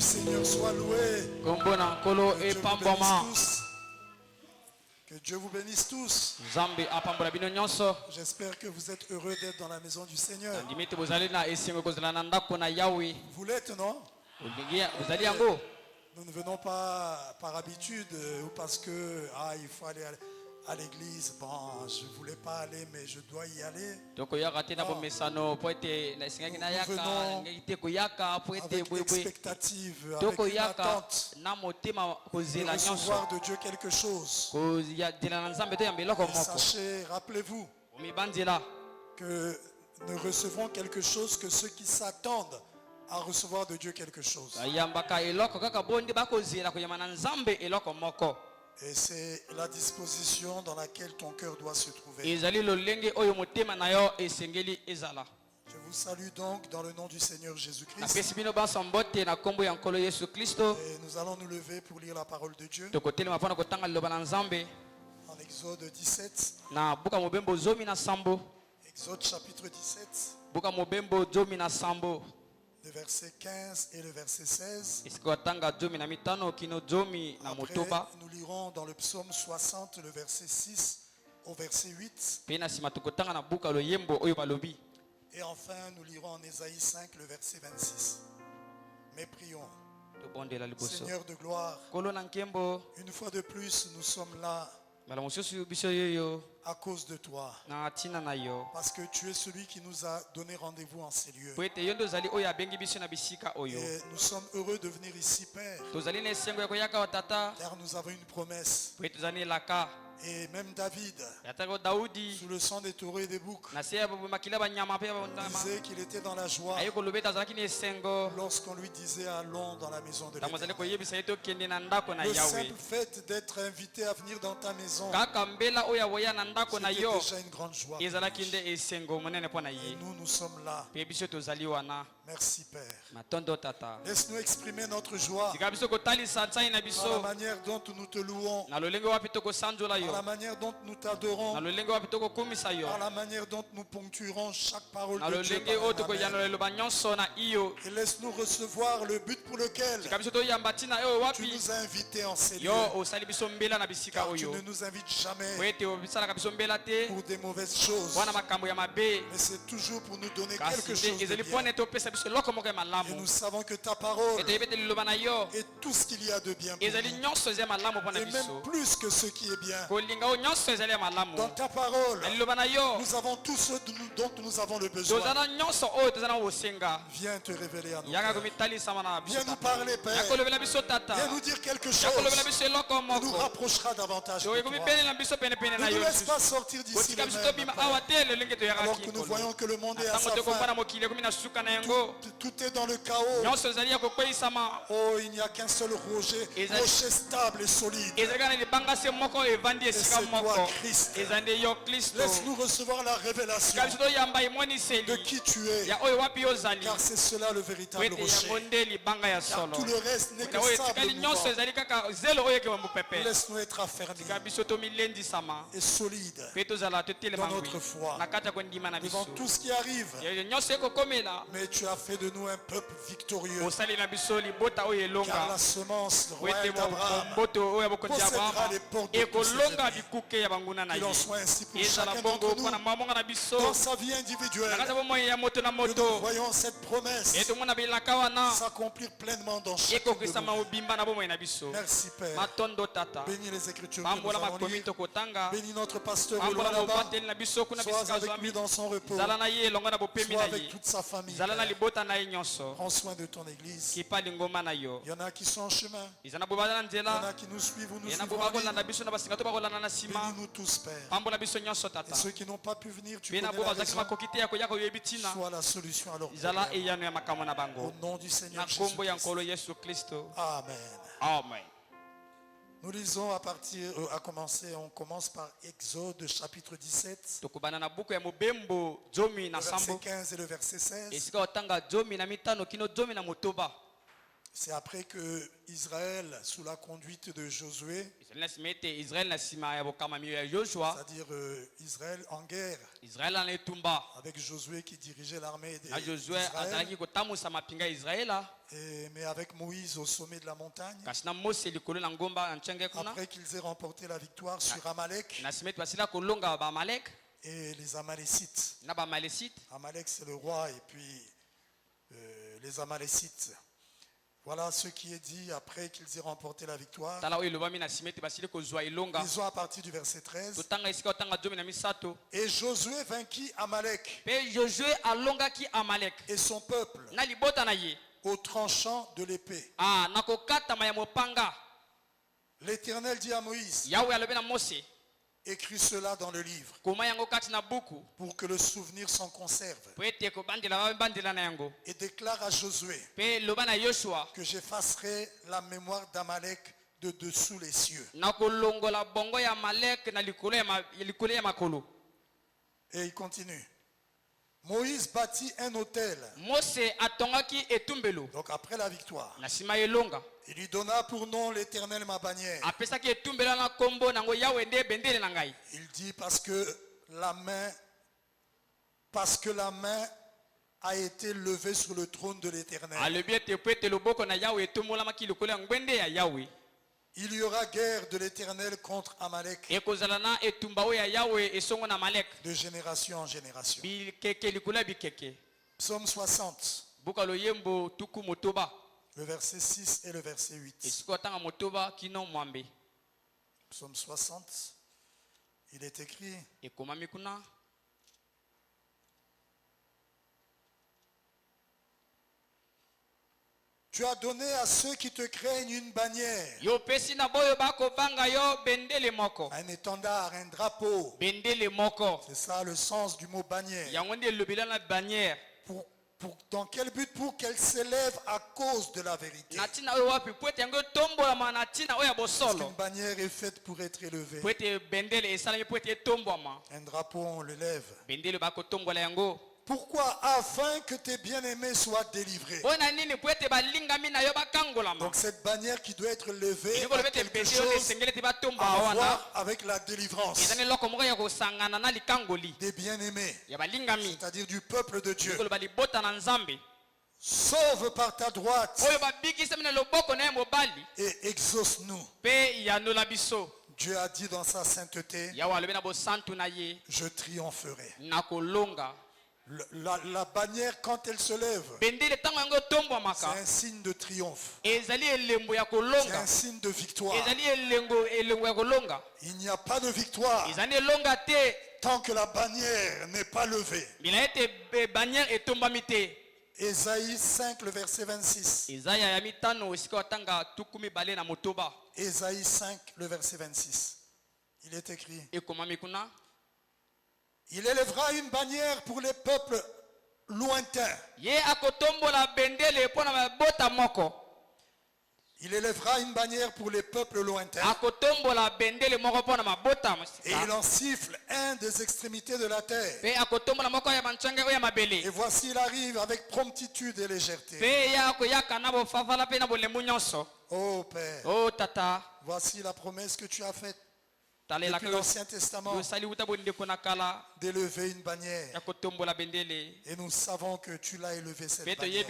Seigneur soit loué. Que Dieu vous bénisse tous. J'espère que vous êtes heureux d'être dans la maison du Seigneur. Vous l'êtes, non? Nous ne venons pas par habitude ou parce que il faut aller à l'église. Bon, je ne voulais pas aller, mais je dois y aller. Nous venons avec expectative, avec une attente de recevoir de Dieu quelque chose. Et sachez, rappelez-vous que nous recevons quelque chose que ceux qui s'attendent à recevoir de Dieu quelque chose. Et c'est la disposition dans laquelle ton cœur doit se trouver. Je vous salue donc dans le nom du Seigneur Jésus-Christ. Et nous allons nous lever pour lire la parole de Dieu. En Exode 17. Exode chapitre 17. Le verset 15 et le verset 16. Après, nous lirons dans le psaume 60, le verset 6 au verset 8. Et enfin, nous lirons en Ésaïe 5, le verset 26. Mais prions. Seigneur de gloire, une fois de plus, nous sommes là à cause de toi. Parce que tu es celui qui nous a donné rendez-vous en ces lieux. Et nous sommes heureux de venir ici, Père. Car nous avons une promesse. Et même David, sous le sang des taureaux et des boucs, disait qu'il était dans la joie lorsqu'on lui disait allons dans la maison de l'Éternel. Le simple fait d'être invité à venir dans ta maison, c'était déjà une grande joie. Et nous sommes là. Merci Père. Laisse-nous exprimer notre joie par la manière dont nous te louons, par la manière dont nous t'adorons, par la manière dont nous ponctuerons chaque parole de Dieu. Et laisse-nous recevoir le but pour lequel tu nous as invités en ces lieux. Car tu ne nous invites jamais pour des mauvaises choses, mais c'est toujours pour nous donner quelque chose de bien. Et nous savons que ta parole est tout ce qu'il y a de bien pour nous. Et même plus que ce qui est bien. Dans ta parole, nous avons tout ce dont nous avons le besoin. Viens te révéler à nous. Viens nous parler, Père. Viens nous dire quelque chose qui nous rapprochera davantage de toi. Ne nous laisse pas sortir d'ici les mêmes, alors que nous voyons que le monde est à sa fin. Tout est dans le chaos. Oh, il n'y a qu'un seul rocher stable et solide. Et c'est toi, Christ. Laisse-nous recevoir la révélation de qui tu es. Car c'est cela le véritable rocher. Car tout le reste n'est que sable mouvant. Laisse-nous être affermis et solides dans notre foi devant tout ce qui arrive. Mais tu as fait de nous un peuple victorieux. Car la semence royale d'Abraham possédera les portes de tous ses ennemis. Qu'il en soit ainsi pour chacun d'entre nous dans sa vie individuelle. Que nous voyons cette promesse s'accomplir pleinement dans chacun de nous. Merci Père. Bénis les Écritures que nous allons lire. Bénis notre pasteur Éloi là-bas. Sois avec lui dans son repos. Sois avec toute sa famille. Prends soin de ton église. Il y en a qui sont en chemin. Il y en a qui nous suivent ou nous suivent. Bénis-nous tous, Père. Et ceux qui n'ont pas pu venir, tu connais la raison. Sois la solution à leur problème. Au nom du Seigneur Jésus-Christ. Amen. Nous lisons on commence par Exode chapitre 17, le verset 15 et le verset 16. C'est après que Israël, sous la conduite de Josué, c'est-à-dire Israël en guerre, avec Josué qui dirigeait l'armée d'Israël, mais avec Moïse au sommet de la montagne, après qu'ils aient remporté la victoire sur Amalek et les Amalécites. Amalek c'est le roi et puis les Amalécites. Voilà ce qui est dit après qu'ils aient remporté la victoire. Ils ont à partir du verset 13. Et Josué vainquit Amalek et son peuple au tranchant de l'épée. L'Éternel dit à Moïse: écris cela dans le livre pour que le souvenir s'en conserve. Et déclare à Josué que j'effacerai la mémoire d'Amalek de dessous les cieux. Et il continue. Moïse bâtit un autel. Donc après la victoire, il lui donna pour nom l'Éternel ma bannière. Il dit parce que la main a été levée sur le trône de l'Éternel. Il y aura guerre de l'Éternel contre Amalek de génération en génération. Psaume 60, le verset 6 et le verset 8. Psaume 60, il est écrit: tu as donné à ceux qui te craignent une bannière, un étendard, un drapeau. C'est ça le sens du mot bannière. Dans quel but? Pour qu'elle s'élève à cause de la vérité. Parce qu'une bannière est faite pour être élevée. Un drapeau, on le lève. Pourquoi? Afin que tes bien-aimés soient délivrés. Donc cette bannière qui doit être levée a quelque chose à voir avec la délivrance des bien-aimés, c'est-à-dire du peuple de Dieu. Sauve par ta droite et exauce-nous. Dieu a dit dans sa sainteté: je triompherai. La bannière, quand elle se lève, c'est un signe de triomphe, c'est un signe de victoire. Il n'y a pas de victoire tant que la bannière n'est pas levée. Ésaïe 5, le verset 26. Ésaïe 5, le verset 26. Il est écrit: il élèvera une bannière pour les peuples lointains. Il élèvera une bannière pour les peuples lointains. Et il en siffle un des extrémités de la terre. Et voici, il arrive avec promptitude et légèreté. Oh Père, oh Tata, voici la promesse que tu as faite depuis l'Ancien Testament d'élever une bannière. Et nous savons que tu l'as élevé cette bannière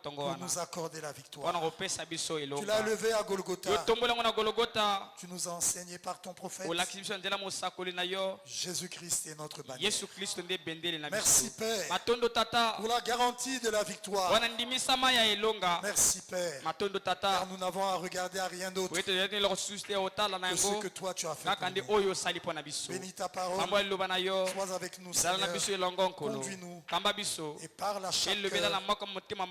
pour nous accorder la victoire. Tu l'as élevé à Golgotha. Tu nous as enseigné par ton prophète. Jésus-Christ est notre bannière. Merci Père pour la garantie de la victoire. Merci Père, car nous n'avons à regarder à rien d'autre que ce que toi tu as fait pour nous. Bénis ta parole. Sois avec nous, Seigneur. Conduis-nous et parle à chaque cœur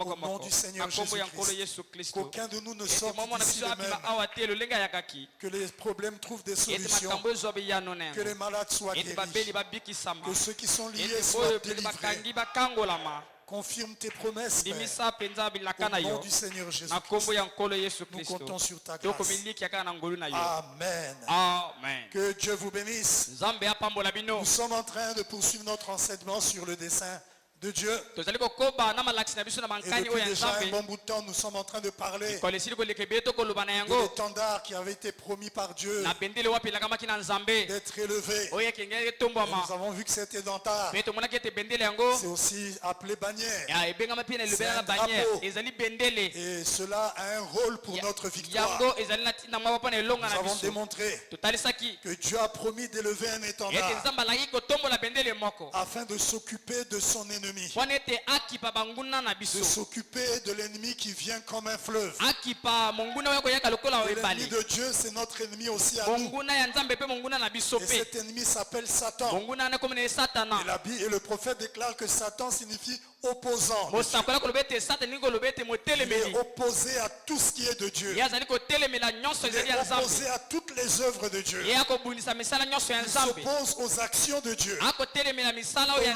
au nom du Seigneur Jésus-Christ. Qu'aucun de nous ne sorte d'ici de même. Que les problèmes trouvent des solutions. Que les malades soient guéris. Que ceux qui sont liés soient délivrés. Confirme tes promesses, Père. Au nom du Seigneur Jésus-Christ. Nous comptons sur ta grâce. Amen. Amen. Que Dieu vous bénisse. Nous sommes en train de poursuivre notre enseignement sur le dessein de Dieu. Depuis déjà un bon bout de temps, nous sommes en train de parler de l'étendard qui avait été promis par Dieu d'être élevé. Et nous avons vu que cet étendard, c'est aussi appelé bannière. C'est un drapeau. Et cela a un rôle pour notre victoire. Nous avons démontré que Dieu a promis d'élever un étendard afin de s'occuper de son ennemi. De s'occuper de l'ennemi qui vient comme un fleuve. L'ennemi de Dieu, c'est notre ennemi aussi à nous. Et cet ennemi s'appelle Satan. Et le prophète déclare que Satan signifie opposant. Il est opposé à tout ce qui est de Dieu. Il est opposé à toutes les œuvres de Dieu. Il s'oppose aux actions de Dieu, aux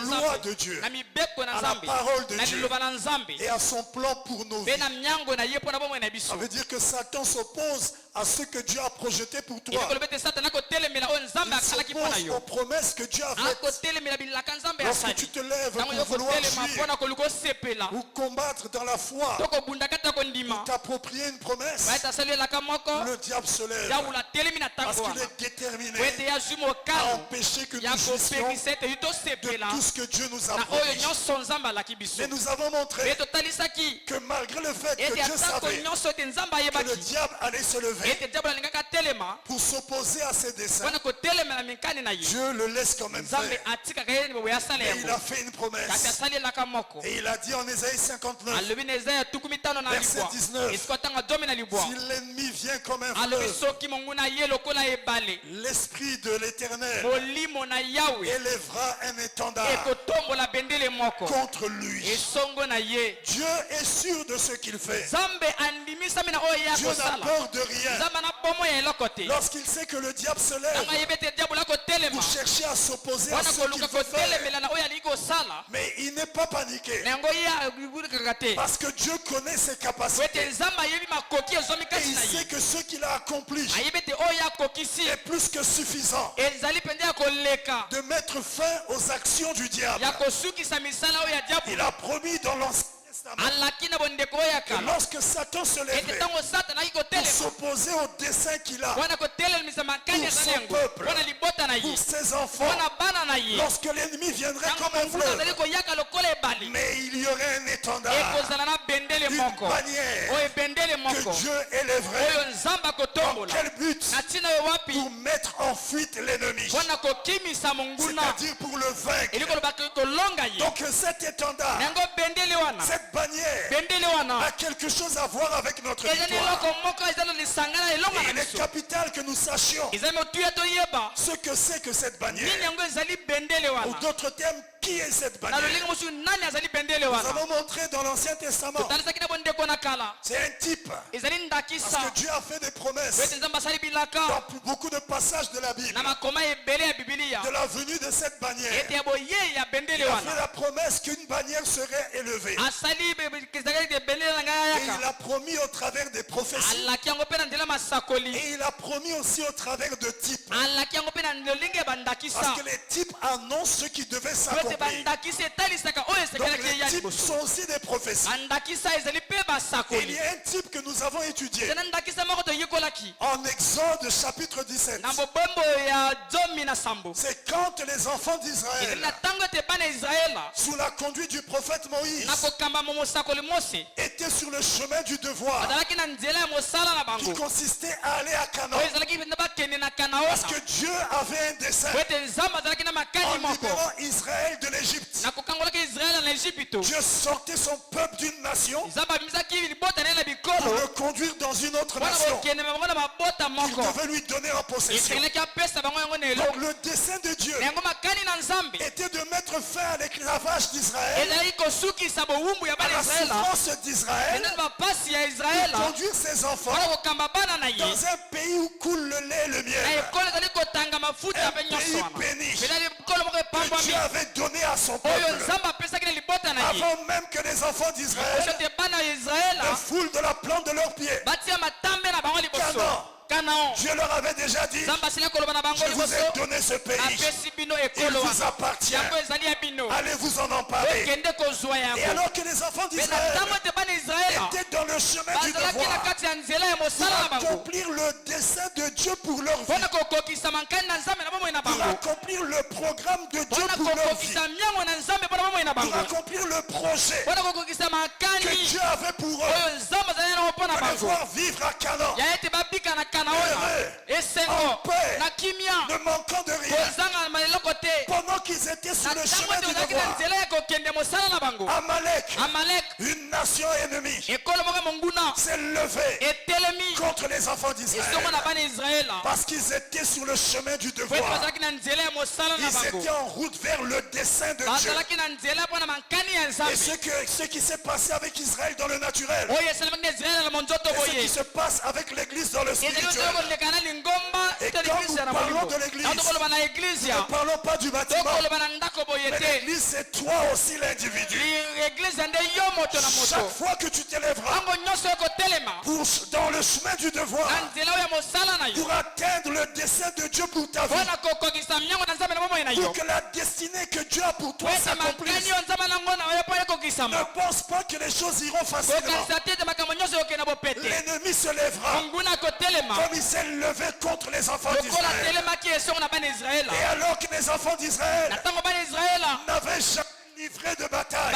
lois de Dieu, à la parole de Dieu et à son plan pour nos vies. Ça veut dire que Satan s'oppose à ce que Dieu a projeté pour toi. Il s'oppose aux promesses que Dieu a faites. Lorsque tu te lèves pour vouloir fuir ou combattre dans la foi, ou t'approprier une promesse, le diable se lève parce qu'il est déterminé à empêcher que nous jouissions de tout ce que Dieu nous a promis. Mais nous avons montré que malgré le fait que Dieu savait que le diable allait se lever pour s'opposer à ses desseins, Dieu le laisse quand même faire. Et il a fait une promesse. Et il a dit en Ésaïe 59, verset 19, si l'ennemi vient comme un fleuve, l'Esprit de l'Éternel élèvera un étendard contre lui. Dieu est sûr de ce qu'il fait. Dieu n'a peur de rien. Lorsqu'il sait que le diable se lève pour chercher à s'opposer à ce qu'il veut faire, mais il n'est pas paniqué parce que Dieu connaît ses capacités et il sait que ce qu'il a accompli est plus que suffisant de mettre fin aux actions du diable. Il a promis dans l'Ancien que lorsque Satan se lèverait pour s'opposer au dessein qu'il a pour son peuple, pour ses enfants, lorsque l'ennemi viendrait comme un fleuve, mais il y aurait un étendard, une bannière que Dieu élèverait. Dans quel but? Pour mettre en fuite l'ennemi, c'est-à-dire pour le vaincre. Donc cet étendard, cette bannière a quelque chose à voir avec notre victoire. Et il est capital que nous sachions ce que c'est que cette bannière. Ou d'autres termes, qui est cette bannière? Nous avons montré dans l'Ancien Testament, c'est un type, parce que Dieu a fait des promesses dans beaucoup de passages de la Bible de la venue de cette bannière. Il a fait la promesse qu'une bannière serait élevée. Et il a promis au travers des prophéties. Et il a promis aussi au travers de types. Parce que les types annoncent ce qui devait s'accomplir. Donc les types sont aussi des prophéties. Et il y a un type que nous avons étudié en Exode chapitre 17. C'est quand les enfants d'Israël, sous la conduite du prophète Moïse, étaient sur le chemin du devoir qui consistait à aller à Canaan. Parce que Dieu avait un dessein en libérant Israël de l'Égypte. Dieu sortait son peuple d'une nation pour le conduire dans une autre nation qu'il devait lui donner en possession. Donc le dessein de Dieu était de mettre fin à l'esclavage d'Israël, à la souffrance d'Israël, et conduire ses enfants dans un pays où coule le lait et le miel, un pays béni que Dieu avait donné à son peuple avant même que les enfants d'Israël ne foulent de la plante de leurs pieds. Canaan Dieu leur avait déjà dit, je vous ai donné ce pays, il vous appartient, allez vous en emparer. Et alors que les enfants d'Israël étaient dans le chemin du devoir pour accomplir le dessein de Dieu pour leur vie, pour accomplir le programme de Dieu pour leur vie, pour accomplir le projet que Dieu avait pour eux, de pouvoir vivre à Canaan, heureux, en paix, ne manquant de rien, pendant qu'ils étaient sur le chemin du devoir. Amalek, une nation ennemie, s'est levée contre les enfants d'Israël parce qu'ils étaient sur le chemin du devoir. Ils étaient en route vers le dessein de Dieu. Et ce qui s'est passé avec Israël dans le naturel, et ce qui se passe avec l'église dans le spirituel. Et quand nous parlons de l'église, nous ne parlons pas du bâtiment, mais l'église c'est toi aussi l'individu. Chaque fois que tu t'élèveras dans le chemin du devoir, pour atteindre le dessein de Dieu pour ta vie, pour que la destinée que Dieu a pour toi s'accomplisse, ne pense pas que les choses iront facilement. L'ennemi se lèvera comme il s'est levé contre les enfants d'Israël. Et alors que les enfants d'Israël n'avaient jamais livré de bataille,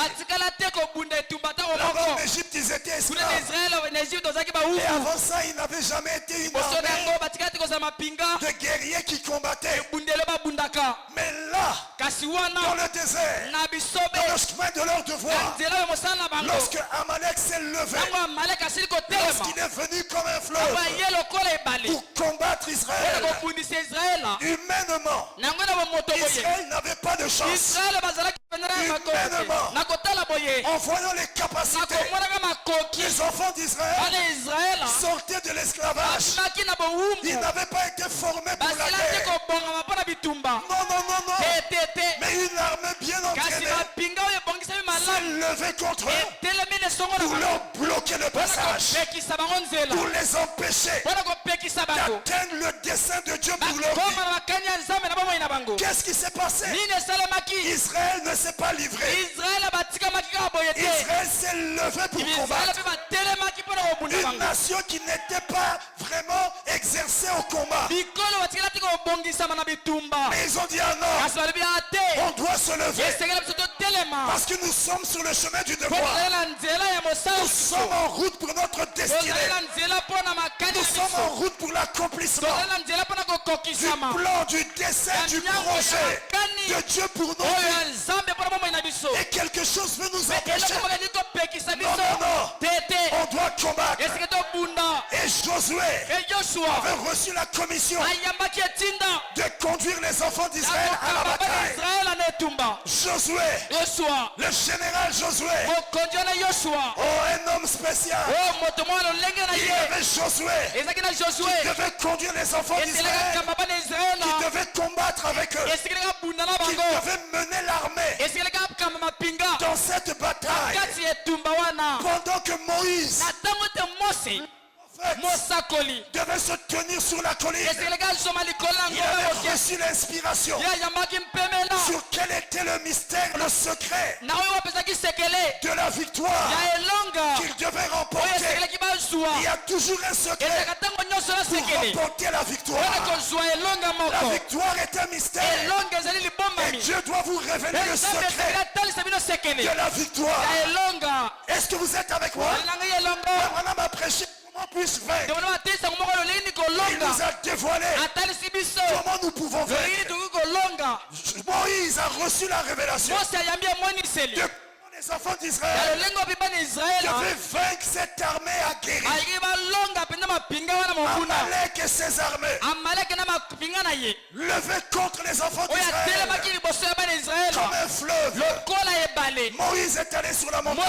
là-bas en Égypte ils étaient esclaves, et avant ça ils n'avaient jamais été une armée de guerriers qui combattaient. Mais là, dans le désert, dans le chemin de leur devoir, lorsque Amalek s'est levé, lorsqu'il est venu comme un fleuve pour combattre Israël, humainement, Israël n'avait pas de chance. Humainement, en voyant les capacités, les enfants d'Israël sortaient de l'esclavage. Ils n'avaient pas été formés pour la guerre. Non. Mais une armée bien entraînée s'est levée contre eux pour leur bloquer le passage, pour les empêcher d'atteindre le dessein de Dieu pour leur vie. Qu'est-ce qui s'est passé? Israël ne s'est pas livré. Israël s'est levé pour combattre. Une nation qui n'était pas vraiment exercée au combat. Mais ils ont dit ah non, on doit se lever parce que nous sommes sur le chemin du devoir. Nous sommes en route pour notre destinée. Nous sommes en route pour l'accomplissement du plan, du dessein, du projet de Dieu pour nos vies. Et quelque chose veut nous empêcher. Non. On doit combattre. Et Josué avait reçu la commission de conduire les enfants d'Israël à la bataille. Josué, le général Josué, un homme spécial. Il y avait Josué qui devait conduire les enfants d'Israël, qui devait combattre avec eux, qui devait mener l'armée dans cette bataille. Pendant que Moïse devait se tenir sur la colline, il avait reçu l'inspiration sur quel était le mystère, le secret de la victoire qu'il devait remporter. Il y a toujours un secret pour remporter la victoire. La victoire est un mystère et Dieu doit vous révéler le secret de la victoire. Est-ce que vous êtes avec moi? Madame a prêché comment puisse vaincre. Il nous a dévoilé comment nous pouvons vaincre. Moïse a reçu la révélation de les enfants d'Israël devaient vaincre cette armée aguerrie. Amalek et ses armées levaient contre les enfants d'Israël comme un fleuve. Moïse est allé sur la montagne.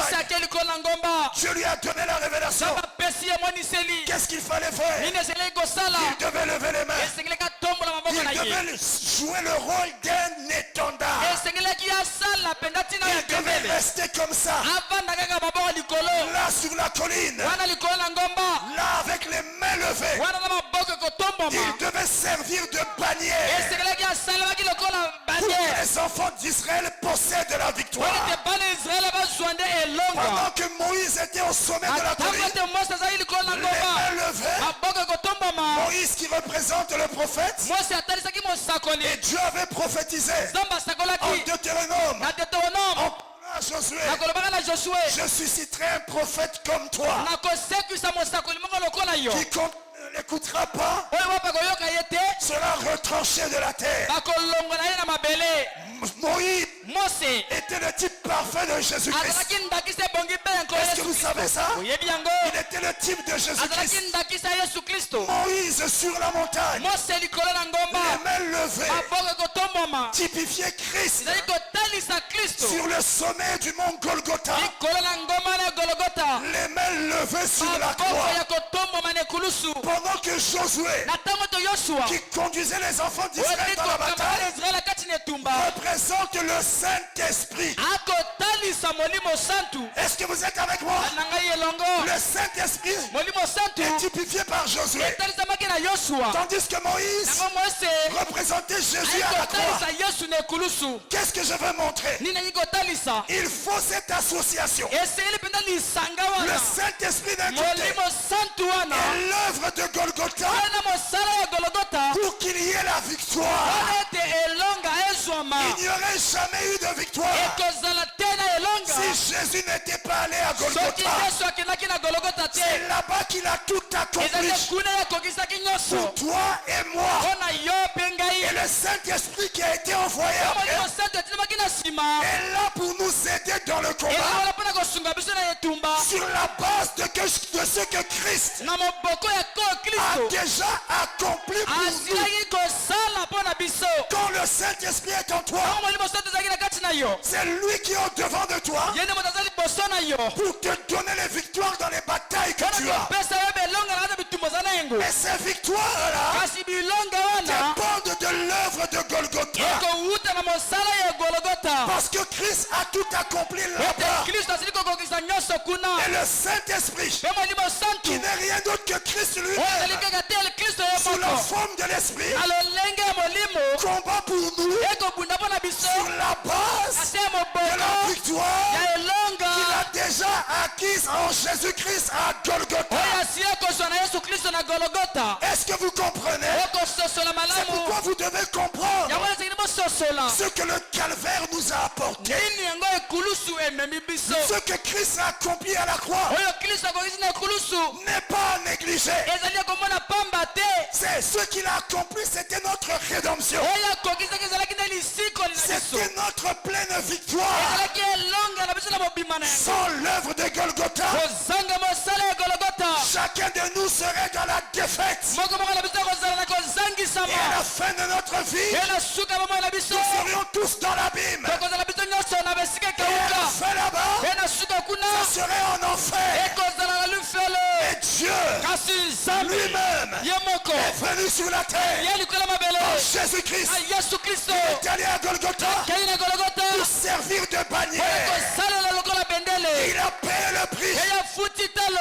Dieu lui a donné la révélation. Qu'est-ce qu'il fallait faire? Il devait lever les mains. Il devait jouer le rôle d'un étendard. Il devait rester comme ça, là sur la colline, là avec les mains levées, Il devait servir de bannière pour que les enfants d'Israël possèdent la victoire. Pendant que Moïse était au sommet de la colline, les mains levées, Moïse qui représente le prophète, et Dieu avait prophétisé en Deutéronome, à Josué, je susciterai un prophète comme toi qui ne l'écoutera pas sera retranché de la terre. Moïse était le type parfait de Jésus-Christ. Est-ce que vous savez ça? Il était le type de Jésus-Christ. Moïse sur la montagne, les mains levées, typifiait Christ sur le sommet du mont Golgotha, les mains levées sur la croix. Pendant que Josué, qui conduisait les enfants d'Israël dans la bataille, représente le Saint-Esprit. Est-ce que vous êtes avec moi? Le Saint-Esprit est typifié par Josué, tandis que Moïse représentait Jésus à la croix. Qu'est-ce que je veux montrer? Il faut cette association. Le Saint-Esprit d'un côté et l'œuvre de Golgotha pour qu'il y ait la victoire. Il n'y aurait jamais eu de victoire si Jésus n'était pas allé à Golgotha. C'est là-bas qu'il a tout accompli pour toi et moi. Et le Saint-Esprit qui a été envoyé après est là pour nous aider dans le combat sur la base de ce que Christ a déjà accompli pour nous. Quand le Saint-Esprit est en toi, c'est lui qui est au devant de toi pour te donner les victoires dans les batailles que tu as. Et ces victoires-là dépendent de l'œuvre de Golgotha. Parce que Christ a tout accompli là-bas. Et le Saint-Esprit, qui n'est rien d'autre que Christ lui-même, sous la forme de l'Esprit, combat pour nous sur la base de la victoire qu'il a déjà acquise en Jésus-Christ à Golgotha. Est-ce que vous comprenez? C'est pourquoi vous devez comprendre ce que le calvaire nous a apporté, ce que Christ a accompli à la croix n'est pas négligé. C'est ce qu'il a accompli, c'était notre rédemption, c'était notre pleine victoire. Sans l'œuvre de Golgotha, chacun de nous serait dans la défaite. Et à la fin de notre vie, nous serions tous dans l'abîme. Et à la fin là-bas, ça serait en enfer. Et Dieu lui-même est venu sur la terre en Jésus-Christ. Il est allé à Golgotha pour servir de bannière. Il a payé le prix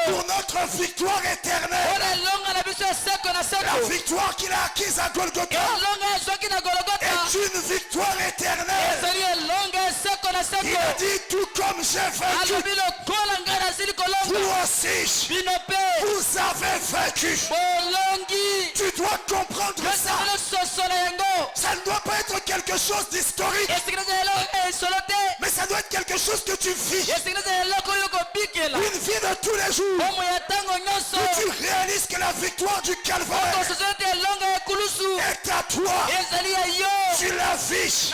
pour notre victoire éternelle. La victoire qu'il a acquise à Golgotha est une victoire éternelle. Il a dit, tout comme j'ai vaincu, vous aussi, vous avez vaincu. Tu dois comprendre ça. Ça ne doit pas être quelque chose d'historique, mais ça doit être quelque chose que tu vis. Une vie de tous les jours où tu réalises que la victoire du calvaire est à toi. Tu la vis,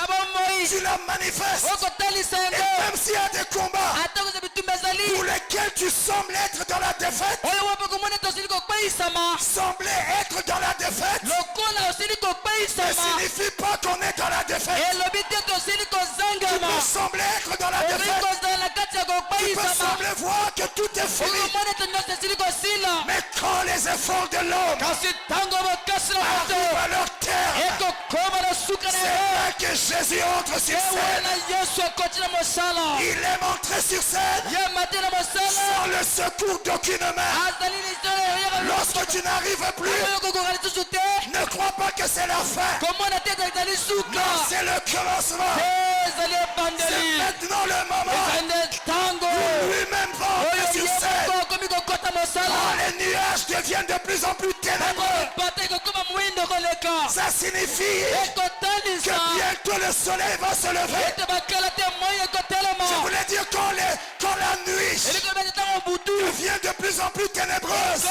tu la manifestes. Et même s'il y a des combats pour lesquels tu sembles être dans la défaite, sembler être dans la défaite ne signifie pas qu'on est dans la défaite. Tu peux sembler être dans la défaite, tu peux sembler voir que tout est fini, mais quand les efforts de l'homme arrivent à leur terme, vrai que Jésus entre sur scène. Il est montré sur scène sans le secours d'aucune main. Lorsque tu n'arrives plus, ne crois pas que c'est la fin. Non, c'est le commencement. C'est maintenant le moment où lui-même va entrer sur scène. Quand les nuages deviennent de plus en plus ténébreux, ça signifie que bientôt le soleil va se lever. Je voulais dire quand la nuit devient de plus en plus ténébreuse,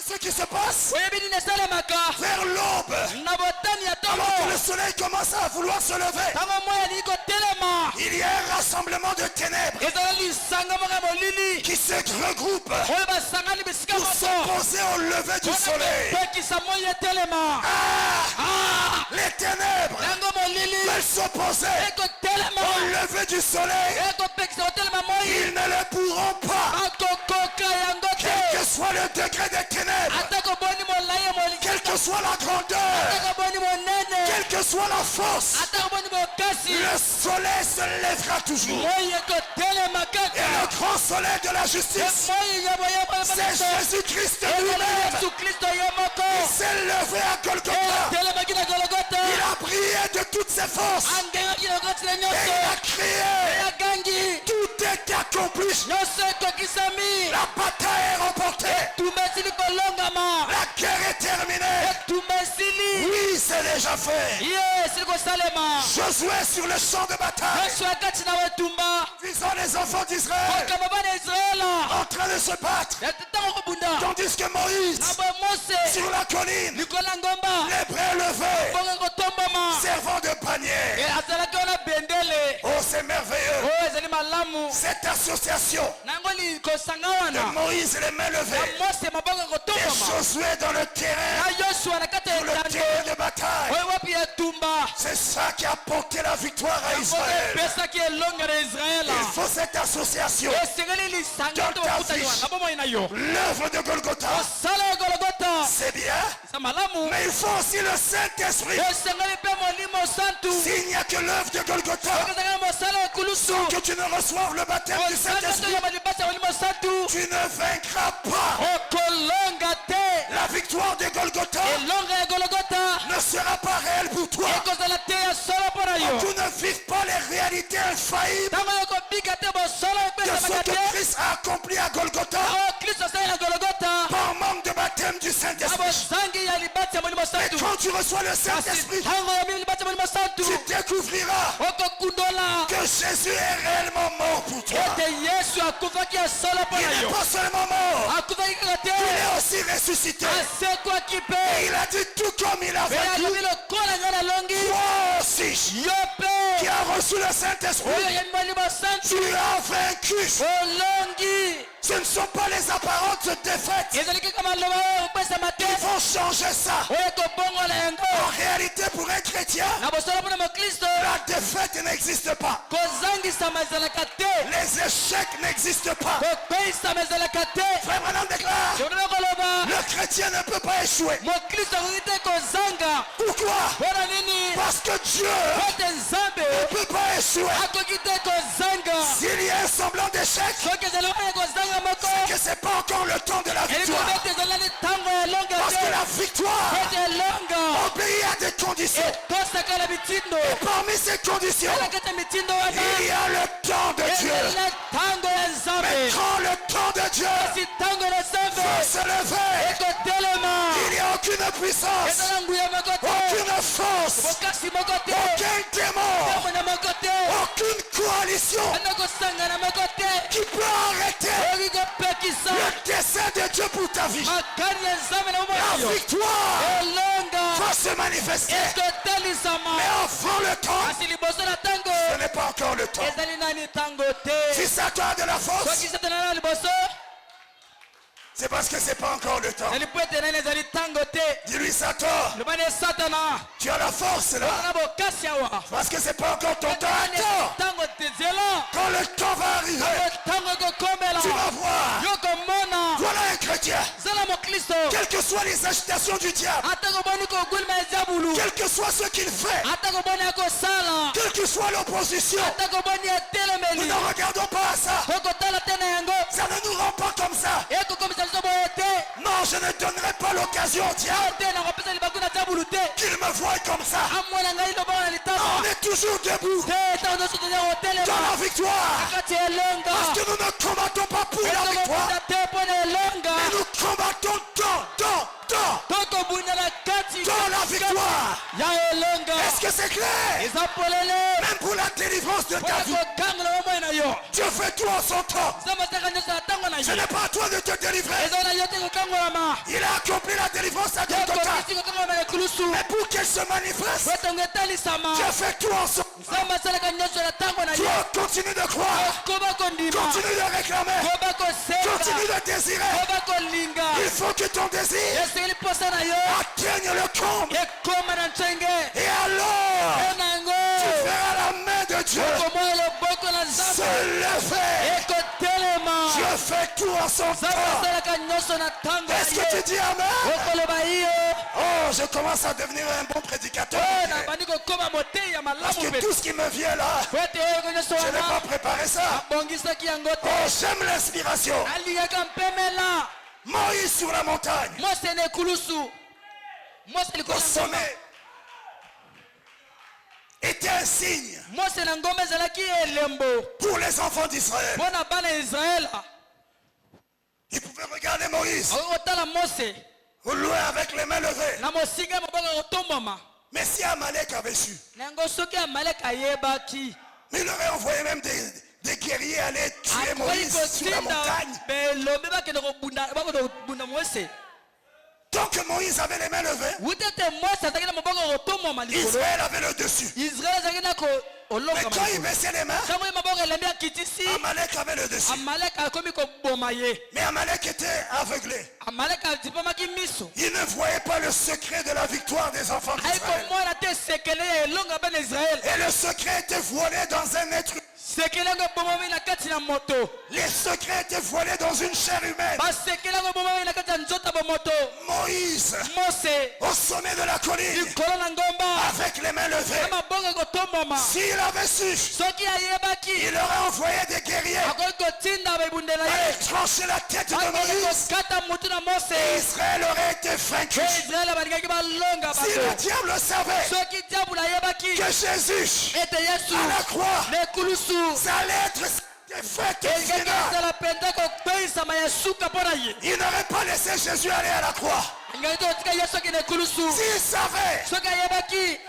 ce qui se passe vers l'aube, alors que le soleil commence à vouloir se lever, il y a un rassemblement de ténèbres qui se regroupent pour s'opposer au lever du soleil. Les ténèbres veulent s'opposer au lever du soleil. Ils ne le pourront pas. Quel que soit le degré des ténèbres, quelle que soit la grandeur, quelle que soit la force, le soleil se lèvera toujours. Et le grand soleil de la justice, c'est Jésus-Christ lui-même. Il s'est levé à Golgotha. Il a brillé de toutes ses forces. Et il a crié. Tout est accompli. La bataille est remportée. La guerre est terminée. Oui, c'est déjà fait. Josué sur le champ de bataille, visant les enfants d'Israël en train de se battre, tandis que Moïse sur la colline, les bras levés, servant de panier. Oh, c'est merveilleux. Cette association de Moïse les mains levées et Josué dans le terrain, de bataille, c'est ça qui a porté la victoire à Israël. Il faut cette association dans ta vie. L'œuvre de Golgotha, c'est bien, mais il faut aussi le Saint-Esprit. S'il n'y a que l'œuvre de Golgotha, sans que tu ne reçoives le baptême du Saint-Esprit, tu ne vaincras pas. La victoire de Golgotha ne sera pas réelle pour toi. Tu ne vives pas les réalités infaillibles de ce que Christ a accompli à Golgotha par manque de baptême du Saint-Esprit. Mais quand tu reçois le Saint-Esprit, tu découvriras que Jésus est réellement mort pour toi. Il n'est pas seulement mort, il est aussi ressuscité. Et il a dit tout comme il a vaincu, toi aussi qui a reçu le Saint-Esprit, tu as vaincu. Ce ne sont pas les apparentes défaites qui vont changer ça. En réalité, pour un chrétien, la défaite n'existe pas. Les échecs n'existent pas. Frère Branham déclare, le chrétien ne peut pas échouer. Pourquoi? Parce que Dieu ne peut pas échouer. S'il y a un semblant d'échec, c'est que c'est pas encore le temps de la victoire. Parce que la victoire obéit à des conditions. Et parmi ces conditions, il y a le temps de Dieu. Mais quand le temps de Dieu va se lever, il n'y a aucune puissance, aucune force, aucun démon, aucune coalition qui peut arrêter le dessein de Dieu pour ta vie. La victoire va se manifester. Mais avant le temps, ce n'est pas encore le temps. Si ça t'a de la force, c'est parce que c'est pas encore le temps. Dis-lui Satan, tu as la force là. Parce que c'est pas encore ton temps. Attends. Quand le temps va arriver, tu vas voir. Voilà un chrétien. Quel Quelles que soient les agitations du diable, quel que soit ce qu'il fait, quelle que soit l'opposition, nous ne regardons pas à ça. Ça ne nous rend pas comme ça. Non, je ne donnerai pas l'occasion au diable qu'il me voie comme ça. On est toujours debout dans la victoire. Parce que nous ne combattons pas pour la victoire, mais nous combattons dans la victoire. Est-ce que c'est clair? Même pour la délivrance de ta vie, Dieu fait tout en son temps. Ce n'est pas à toi de te délivrer. Il a accompli la délivrance à Golgotha. Mais pour qu'elle se manifeste, Dieu fait tout en son temps. Toi, continue de croire, continue de réclamer, continue de désirer. Il faut que ton désir atteigne le comble. Et alors, tu verras la main de Dieu se lever. Dieu fait tout en son temps. Est-ce que tu dis amen? Oh, je commence à devenir un bon prédicateur. Parce que tout ce qui me vient là, je n'ai pas préparé ça. Oh, j'aime l'inspiration. Moïse sur la montagne, au sommet, était un signe pour les enfants d'Israël. Ils pouvaient regarder Moïse au loin avec les mains levées. Mais si Amalek avait su, il aurait envoyé même des guerriers aller tuer Moïse sur la montagne. Tant que Moïse avait les mains levées, Israël avait le dessus. Mais quand il baissait les mains, Amalek avait le dessus. Mais Amalek était aveuglé. Il ne voyait pas le secret de la victoire des enfants d'Israël. Et le secret était voilé dans un être humain. Les secrets étaient voilés dans une chair humaine. Moïse, au sommet de la colline, avec les mains levées, s'il avait su, il aurait envoyé des guerriers aller trancher la tête de Moïse. Et Israël aurait été vaincu. Si le diable savait que Jésus à la croix, ça allait être défaite finale, il n'aurait pas laissé Jésus aller à la croix. S'il savait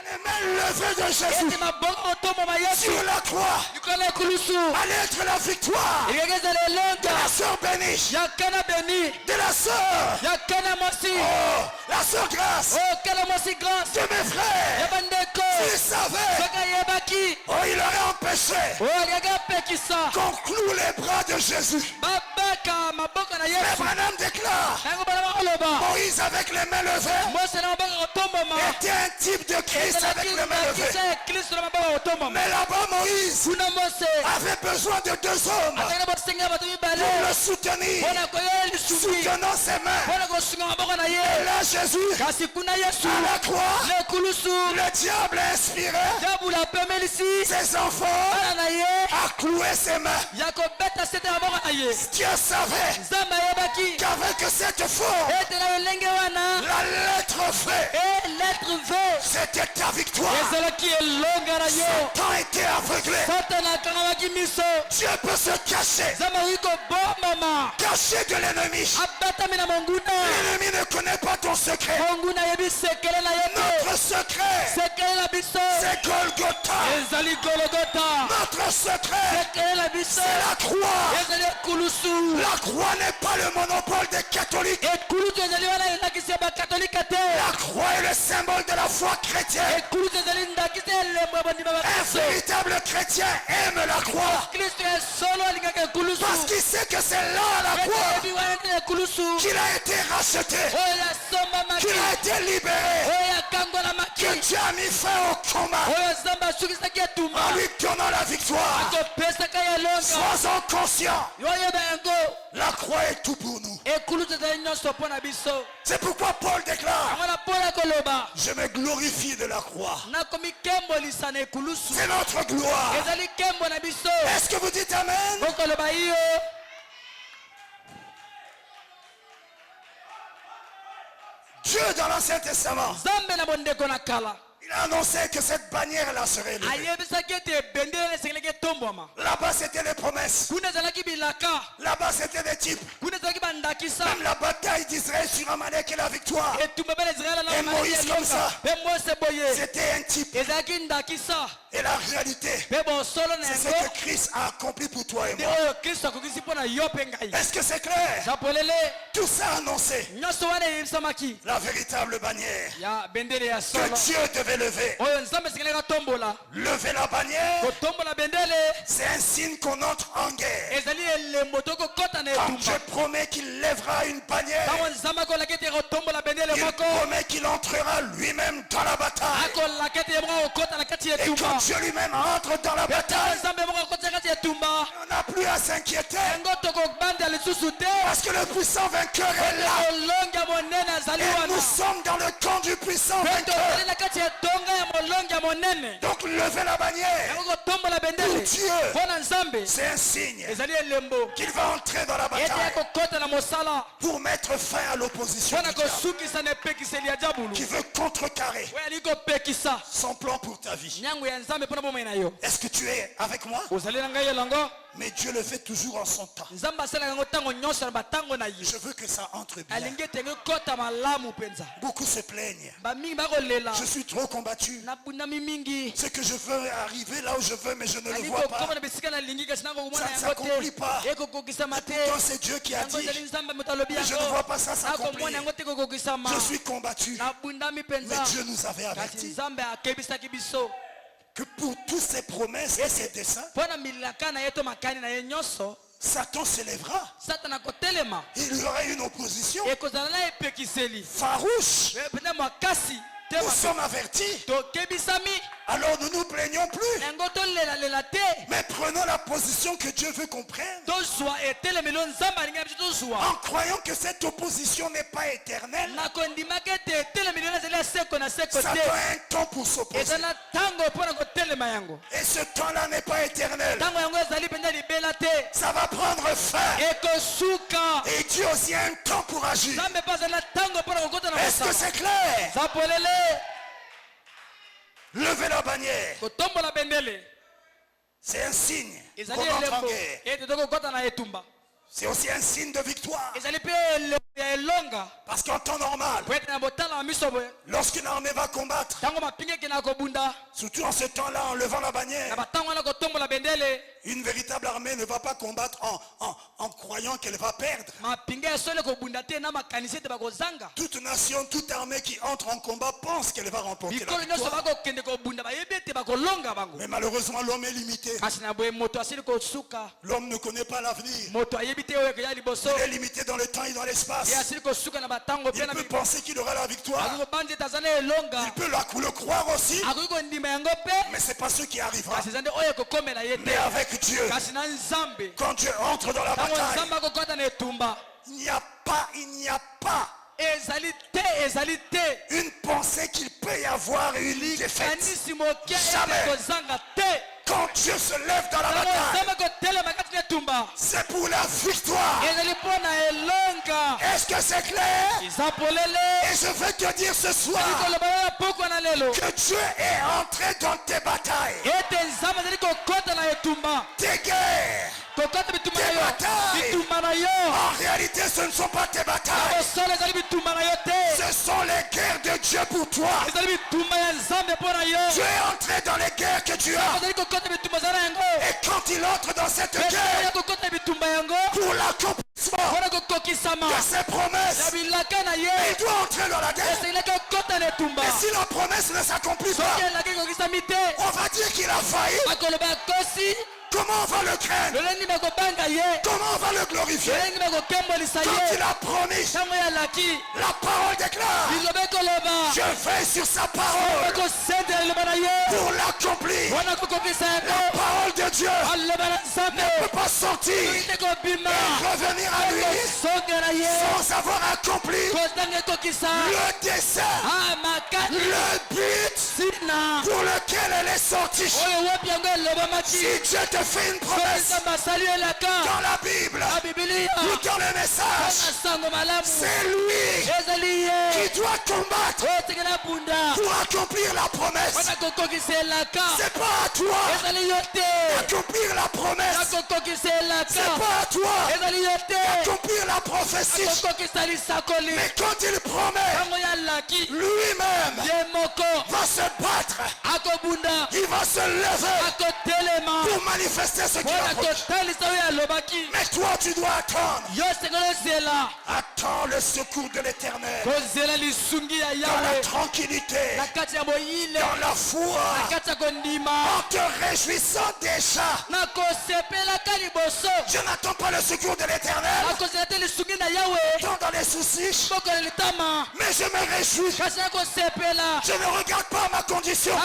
les mains levées de Jésus sur la croix allait être la victoire de la sœur bénie, de la sœur, la sœur Grâce, de mes frères. S'il savait, il aurait empêché qu'on cloue les bras de Jésus. Mais Branham déclare, Moïse avec les mains levées était un type de Christ avec les mains levées. Mais là-bas Moïse avait besoin de deux hommes pour le soutenir, soutenant ses mains. Et là Jésus, à la croix, le diable a inspiré ses enfants à clouer ses mains. Dieu savait qu'avec cette forme, la lettre V, c'était ta victoire. Satan était aveuglé. Dieu peut se cacher de l'ennemi. L'ennemi ne connaît pas ton secret. Notre secret, c'est Golgotha. Notre secret, c'est la croix. La croix n'est pas le monopole des catholiques. La croix est le symbole de la foi chrétienne. Un véritable chrétien aime la croix parce qu'il sait que c'est là à la croix qu'il a été racheté, qu'il a été libéré, que Dieu a mis fin au combat en lui donnant la victoire. Sois-en conscient. La croix est tout pour nous. C'est pourquoi Paul déclare: je me glorifie de la croix. C'est notre gloire. Est-ce que vous dites amen? Dieu dans l'Ancien Testament, il a annoncé que cette bannière-là serait levée. Là-bas, c'était les promesses. Là-bas, c'était des types. Même la bataille d'Israël sur Amalek et la victoire. Et Moïse comme ça. C'était un type. Et la réalité, c'est ce que Christ a accompli pour toi et moi. Est-ce que c'est clair? Tout ça annoncé. La véritable bannière que Dieu devait lever. Lever la bannière, c'est un signe qu'on entre en guerre. Quand Dieu promet qu'il lèvera une bannière, il promet qu'il entrera lui-même dans la bataille. Et quand Dieu lui-même entre dans la bataille, on n'a plus à s'inquiéter, parce que le puissant vainqueur est là. Et nous sommes dans le camp du puissant vainqueur. Donc lever la bannière pour Dieu, c'est un signe qu'il va entrer dans la bataille pour mettre fin à l'opposition qui veut contrecarrer son plan pour ta vie. Est-ce que tu es avec moi? Mais Dieu le fait toujours en son temps. Je veux que ça entre bien. Beaucoup se plaignent. Je suis trop combattu. C'est que je veux arriver là où je veux, mais je ne le vois pas. Ça ne s'accomplit pas. Pourtant c'est Dieu qui a dit. Mais je ne vois pas ça s'accomplir. Je suis combattu. Mais Dieu nous avait avertis que pour toutes ces promesses et ces desseins, Satan s'élèvera. Il y aura une opposition farouche. Nous sommes avertis. Alors nous nous plaignons plus. Mais prenons la position que Dieu veut qu'on prenne. En croyant que cette opposition n'est pas éternelle. Ça doit un temps pour s'opposer. Et ce temps-là n'est pas éternel. Ça va prendre fin. Et Dieu aussi a un temps pour agir. Est-ce que c'est clair? Levez la bannière. C'est un signe qu'on entre en guerre. C'est aussi un signe de victoire. Parce qu'en temps normal, lorsqu'une armée va combattre, surtout en ce temps-là, en levant la bannière, une véritable armée ne va pas combattre en croyant qu'elle va perdre. Toute nation, toute armée qui entre en combat pense qu'elle va remporter la victoire. Mais malheureusement, l'homme est limité. L'homme ne connaît pas l'avenir. Il est limité dans le temps et dans l'espace. Il peut penser qu'il aura la victoire. Il peut le croire aussi. Mais ce n'est pas ce qui arrivera. Mais avec Dieu, quand Dieu entre dans la bataille, il n'y a pas une pensée qu'il peut y avoir une défaite. Jamais. Quand Dieu se lève dans la bataille, c'est pour la victoire. Est-ce que c'est clair? Et je veux te dire ce soir que Dieu est entré dans tes batailles, tes guerres, tes batailles. En réalité, ce ne sont pas tes batailles. Ce sont les guerres de Dieu pour toi. Dieu est entré dans les guerres que tu as. Et quand il entre dans cette guerre, pour l'accomplissement de ses promesses, il doit entrer dans la guerre. Et si la promesse ne s'accomplit pas, on va dire qu'il a failli, comment on va le craindre? Comment on va le glorifier? Quand il a promis, la parole déclare, je vais sur sa parole pour l'accomplir. La parole de Dieu ne peut pas sortir et revenir à lui sans avoir accompli le dessein, le but pour lequel elle est sortie. Si Dieu te fait une promesse dans la Bible ou dans le message, c'est lui qui doit combattre pour accomplir la promesse. C'est pas à toi d'accomplir la promesse. C'est pas à toi d'accomplir la prophétie. Mais quand il promet, lui-même va se battre. Il va se lever pour manifester ce qu'il a promis. Mais toi tu dois attendre. Attends le secours de l'Éternel. Dans la tranquillité, dans la foi, en te réjouissant déjà. Je n'attends pas le secours de l'Éternel dans les soucis, mais je me réjouis. Je ne regarde pas ma condition.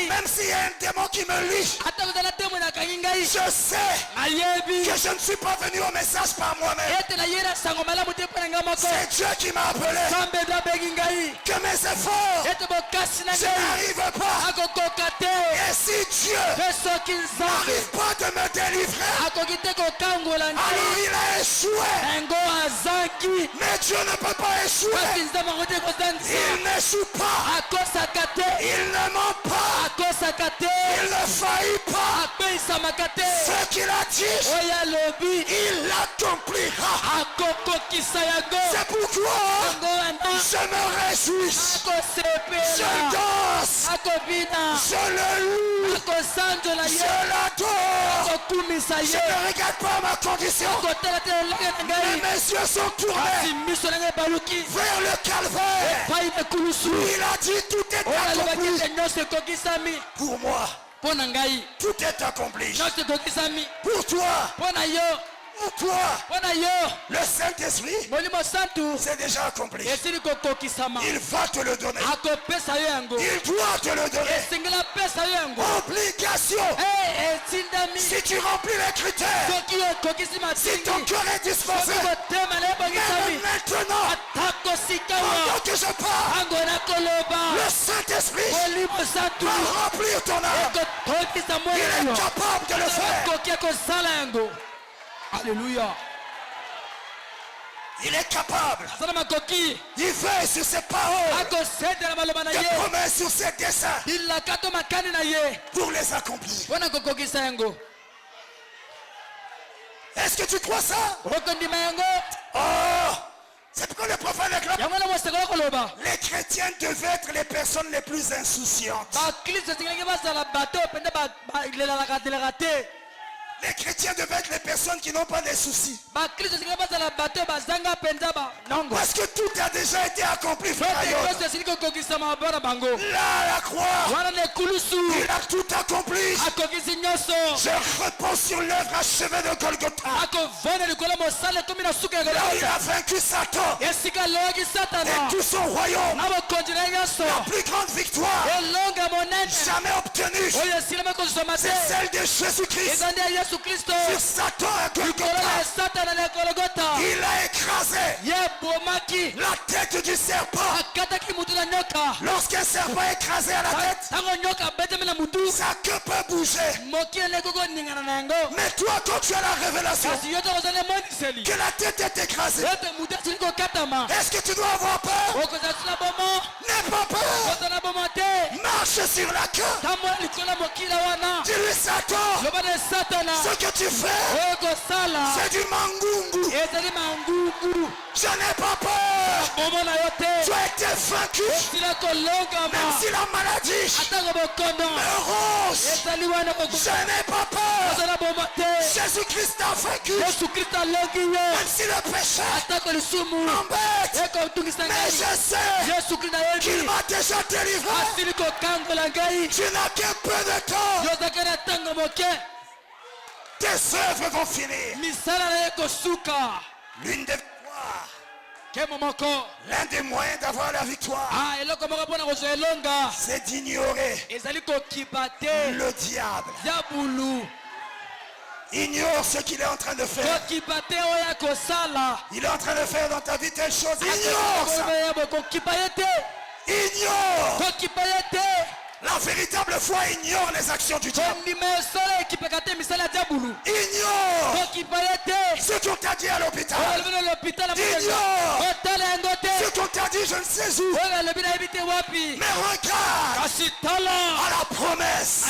Même s'il y a un démon qui me lie, je sais que je ne suis pas venu au message par moi-même. C'est Dieu qui m'a appelé. Que mes efforts, je n'arrive pas. Et si Dieu n'arrive pas de me délivrer, alors il a échoué. Mais Dieu ne peut pas échouer. Il n'échoue pas. Il ne ment pas. Il ne faillit pas. Ce qu'il a dit, il l'accomplira. C'est pourquoi je me réjouis. Je danse. Je le loue. Je l'adore. Je ne regarde pas ma condition. Mais mes yeux sont tournés vers le calvaire. Il a dit tout est accompli. Pour moi, tout est accompli. Pour toi, pour toi, le Saint-Esprit, c'est déjà accompli. Il va te le donner. Il doit te le donner. Obligation. Si tu remplis les critères, si ton cœur est disposé, même maintenant, pendant que je parle, le Saint-Esprit va remplir ton âme. Il est capable de le faire. Alléluia. Il est capable. Il veille sur ses paroles. Il promet sur ses desseins pour les accomplir. Est-ce que tu crois ça? Oh, c'est pourquoi le prophète déclare: les chrétiens devaient être les personnes les plus insouciantes. Les chrétiens devaient être les personnes qui n'ont pas de soucis. Parce que tout a déjà été accompli. Là, à la croix, il a tout accompli. Je repose sur l'œuvre achevée de Golgotha. Là où il a vaincu Satan et tout son royaume. La plus grande victoire jamais obtenue, c'est celle de Jésus-Christ. Sur Satan à Golgotha, il a écrasé la tête du serpent. Lorsqu'un serpent est écrasé à la tête, sa queue peut bouger. Mais toi, quand tu as la révélation que la tête est écrasée, est-ce que tu dois avoir peur? N'aie pas peur. Marche sur la queue. Dis-lui: Satan, ce que tu fais, c'est du mangungu. Je n'ai pas peur. Tu as été vaincu. Même si la maladie me rose, je n'ai pas peur. Jésus-Christ a vaincu. Même si le péché m'embête, mais je sais qu'il m'a déjà délivré. Tu n'as qu'un peu de temps. Tes œuvres vont finir. L'une des victoires, l'un des moyens d'avoir la victoire, c'est d'ignorer le diable. Ignore ce qu'il est en train de faire. Il est en train de faire dans ta vie telle chose. Ignore ça. Ignore. La véritable foi ignore les actions du diable. Ignore ce qu'on t'a dit à l'hôpital. Ignore ce qu'on t'a dit je ne sais où. Mais regarde à la promesse.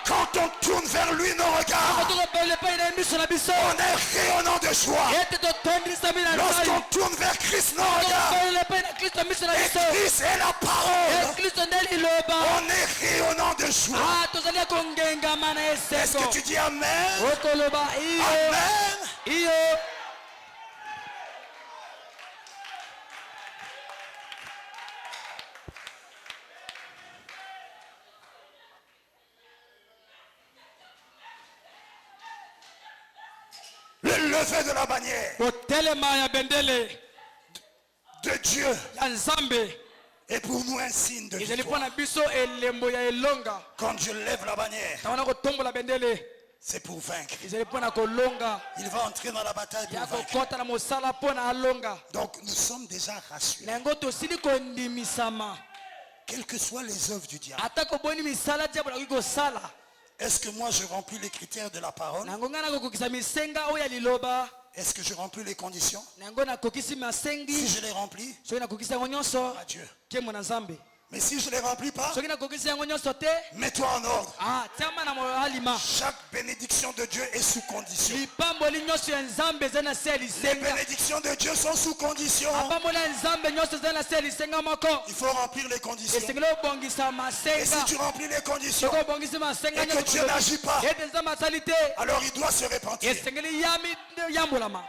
Quand on tourne vers lui nos regards, on est rayonnant de joie. Lorsqu'on tourne vers Christ nos regards, et Christ est la parole, on est rayonnant de joie. Est-ce que tu dis Amen? Amen. Le lever de la bannière de Dieu est pour nous un signe de victoire. Quand je lève la bannière, c'est pour vaincre. Il va entrer dans la bataille pour vaincre. Donc nous sommes déjà rassurés. Quelles que soient les œuvres du diable, est-ce que moi je remplis les critères de la parole? Est-ce que je remplis les conditions? Si je les remplis, adieu. Mais si je ne les remplis pas, mets-toi en ordre. Chaque bénédiction de Dieu est sous condition. Les bénédictions de Dieu sont sous condition. Il faut remplir les conditions. Et si tu remplis les conditions et que Dieu n'agit pas, alors il doit se repentir.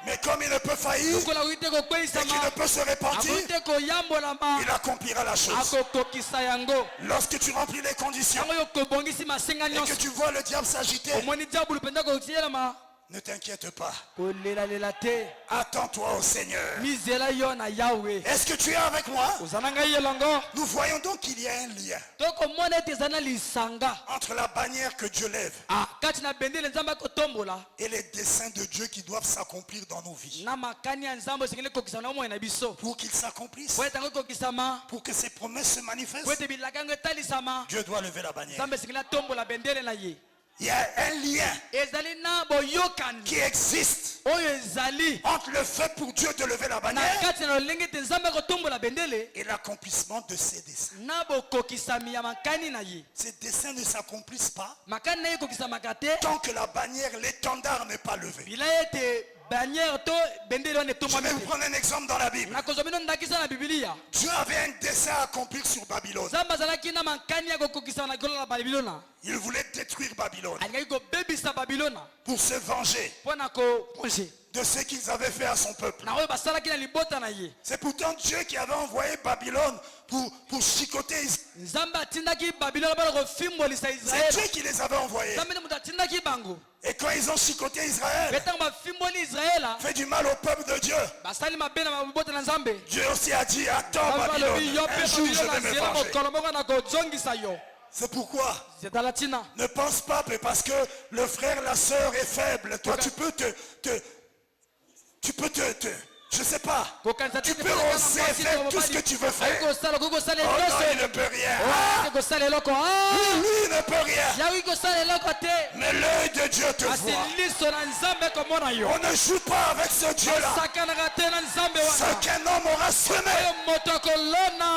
Mais comme il ne peut faillir et qu'il ne peut se repentir, il accomplira la chose. Lorsque tu remplis les conditions et que tu vois le diable s'agiter, ne t'inquiète pas. Attends-toi au Seigneur. Est-ce que tu es avec moi? Nous voyons donc qu'il y a un lien entre la bannière que Dieu lève et les desseins de Dieu qui doivent s'accomplir dans nos vies. Pour qu'ils s'accomplissent, pour que ces promesses se manifestent, Dieu doit lever la bannière. Il y a un lien qui existe entre le fait pour Dieu de lever la bannière et l'accomplissement de ses desseins. Ces desseins ne s'accomplissent pas tant que la bannière, l'étendard n'est pas levé. Je vais vous prendre un exemple dans la Bible. Dieu avait un dessein à accomplir sur Babylone. Il voulait détruire Babylone pour se venger de ce qu'ils avaient fait à son peuple. C'est pourtant Dieu qui avait envoyé Babylone pour chicoter Israël. C'est Dieu qui les avait envoyés. Et quand ils ont chicoté Israël, fait du mal au peuple de Dieu, Dieu aussi a dit, attends Babylone, un jour je vais me venger. C'est pourquoi ne pense pas parce que le frère, la sœur est faible. Toi tu peux je sais pas. Tu peux oser faire tout ce que tu veux faire. Oh non, il ne peut rien. Lui, il ne peut rien. Mais l'œil de Dieu te voit. On ne joue pas avec ce Dieu-là. Ce qu'un homme aura semé,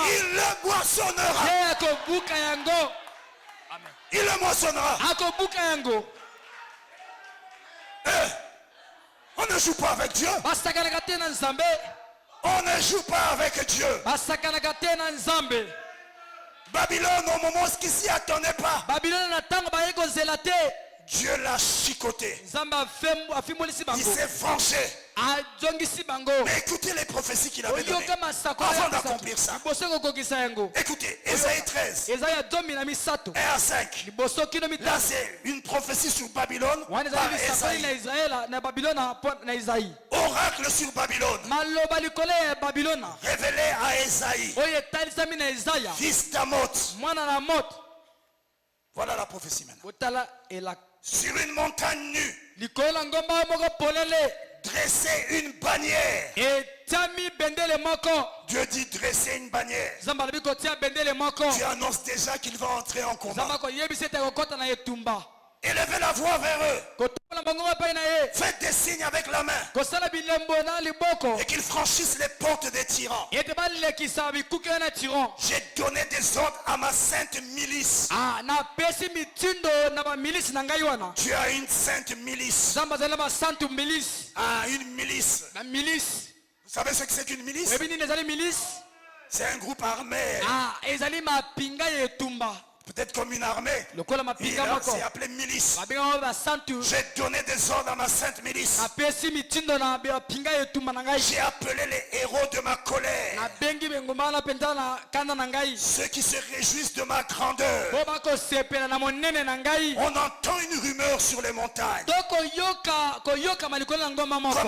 il le moissonnera. Il le moissonnera. On ne joue pas avec Dieu. On ne joue pas avec Dieu. Babylone, au moment où il s'y attendait pas, Dieu l'a chicoté. Il s'est vengé. Mais écoutez les prophéties qu'il avait données avant d'accomplir ça. Écoutez, Ésaïe 13, 1 à 5. Là, c'est une prophétie sur Babylone par Ésaïe. Oracle sur Babylone. Révélé à Ésaïe, fils d'Amoth. Voilà la prophétie maintenant. Sur une montagne nue, dresser une bannière. Dieu dit dresser une bannière. Dieu annonce déjà qu'il va entrer en combat. Élevez la voix vers eux. Faites des signes avec la main. Et qu'ils franchissent les portes des tyrans. J'ai donné des ordres à ma sainte milice. Tu as une sainte milice. Ah, une milice. Vous savez ce que c'est qu'une milice? C'est un groupe armé. Peut-être comme une armée. C'est appelé milice. J'ai donné des ordres à ma sainte milice. J'ai appelé les héros de ma colère. Ceux qui se réjouissent de ma grandeur. On entend une rumeur sur les montagnes. Comme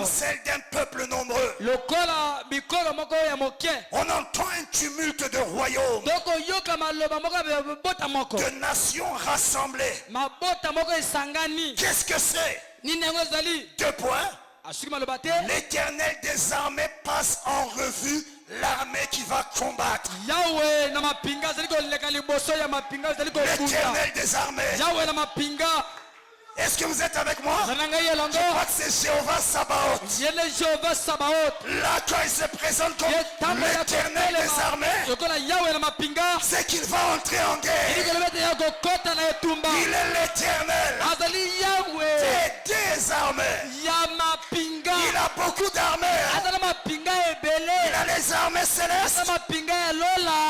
celle d'un peuple nombreux. On entend un tumulte de royaumes. De nations rassemblées. Qu'est-ce que c'est? 2 points. L'Éternel des armées passe en revue l'armée qui va combattre. L'Éternel des armées. Est-ce que vous êtes avec moi? Je crois que c'est Jéhovah Sabaoth. Là, quand il se présente comme l'Éternel des armées, c'est qu'il va entrer en guerre. Il est l'Éternel des armées. Il a beaucoup d'armées. Il a les armées célestes.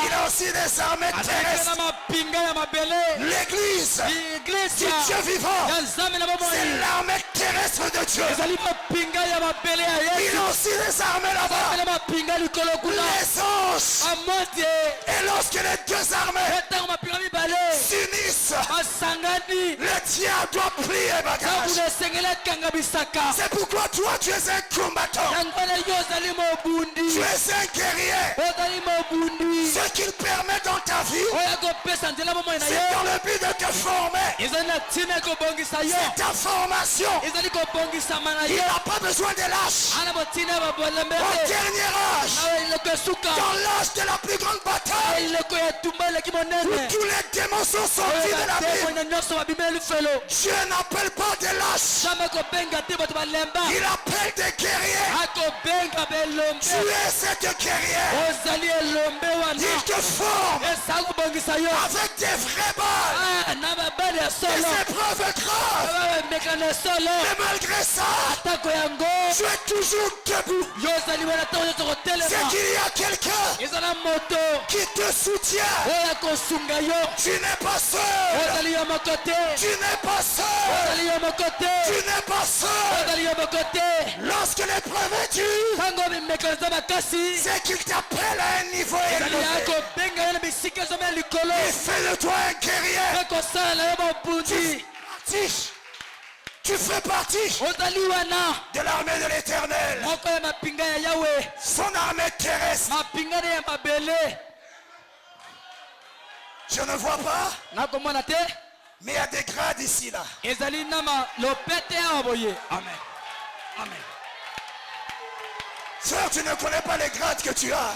Il a aussi des armées terrestres. L'église du Dieu vivant, c'est l'armée terrestre de Dieu. Il a aussi des armées là-bas. Les anges. Et lorsque les deux armées s'unissent, le diable doit plier bagage. C'est pourquoi toi tu es un combattant. Tu es un guerrier. Ce qu'il permet dans ta vie, c'est dans le but de te former. C'est ta formation. Il n'a pas besoin de lâches. Au dernier âge, dans l'âge de la plus grande bataille, où tous les démons sont sortis de la Bible, Dieu n'appelle pas des lâches. Il appelle des guerriers. Tu es cette guerrière. Il te forme avec des vraies balles. Des épreuves graves. Mais malgré ça, tu es toujours debout. C'est qu'il y a quelqu'un qui te soutient. Tu n'es pas seul. Tu n'es pas seul. Tu n'es pas seul. Lorsque l'épreuve est dure, c'est qu'il t'appelle à un niveau élevé. Il fait de toi un guerrier. Tu fais partie de l'armée de l'Éternel. Son armée terrestre. Je ne vois pas. Mais il y a des grades ici là. Amen. Amen. Frère, tu ne connais pas les grades que tu as.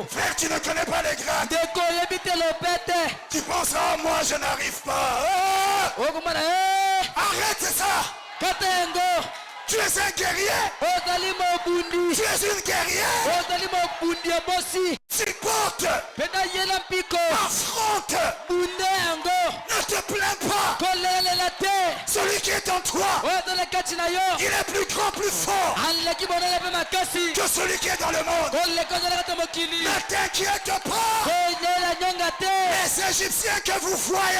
Frère, tu ne connais pas les grades. Tu penses, oh, moi je n'arrive pas. Oh! Arrête ça. Tu es un guerrier. Tu es une guerrière. Tu peux affronte. Affronte. Ne te plains pas. Celui qui est en toi, il est plus grand, plus fort que celui qui est dans le monde. Ne t'inquiète pas. Les Égyptiens que vous voyez,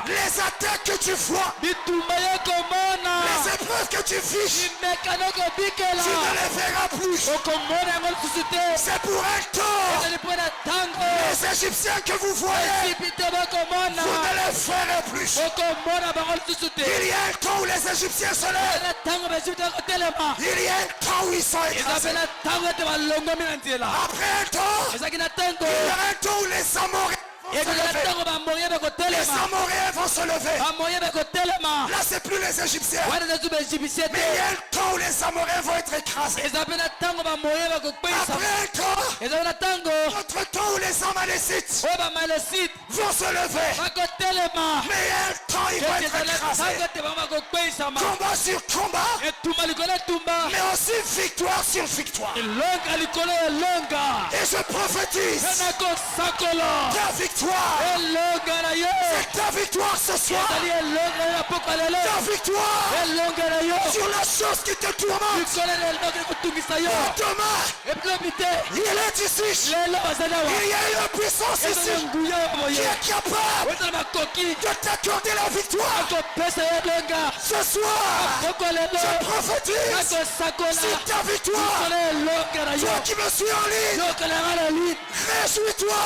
les attaques que tu vois, les épreuves que tu vis, tu ne les verras plus. C'est pour un temps. Les Égyptiens que vous voyez, vous ne les verrez plus. Il y a un temps où les Égyptiens se lèvent. Il y a un temps où ils sont écrasés. Après un temps, il y aura un temps où les Amoréens vont se lever. Là, c'est plus les Égyptiens. Mais il y a un temps où les Amoréens vont être écrasés. Après un temps, notre temps où les Amalécites vont se lever. Mais il y a un temps, ils vont être écrasés. Combat sur combat. Mais aussi victoire sur victoire. Et je prophétise ta victoire. C'est ta victoire ce soir. Ta victoire sur la chose qui te tourmente. Demain, il est ici. Il y a une puissance ici qui est capable de t'accorder la victoire. Ce soir, je prophétise sur ta victoire. Toi qui me suis en ligne, réjouis-toi.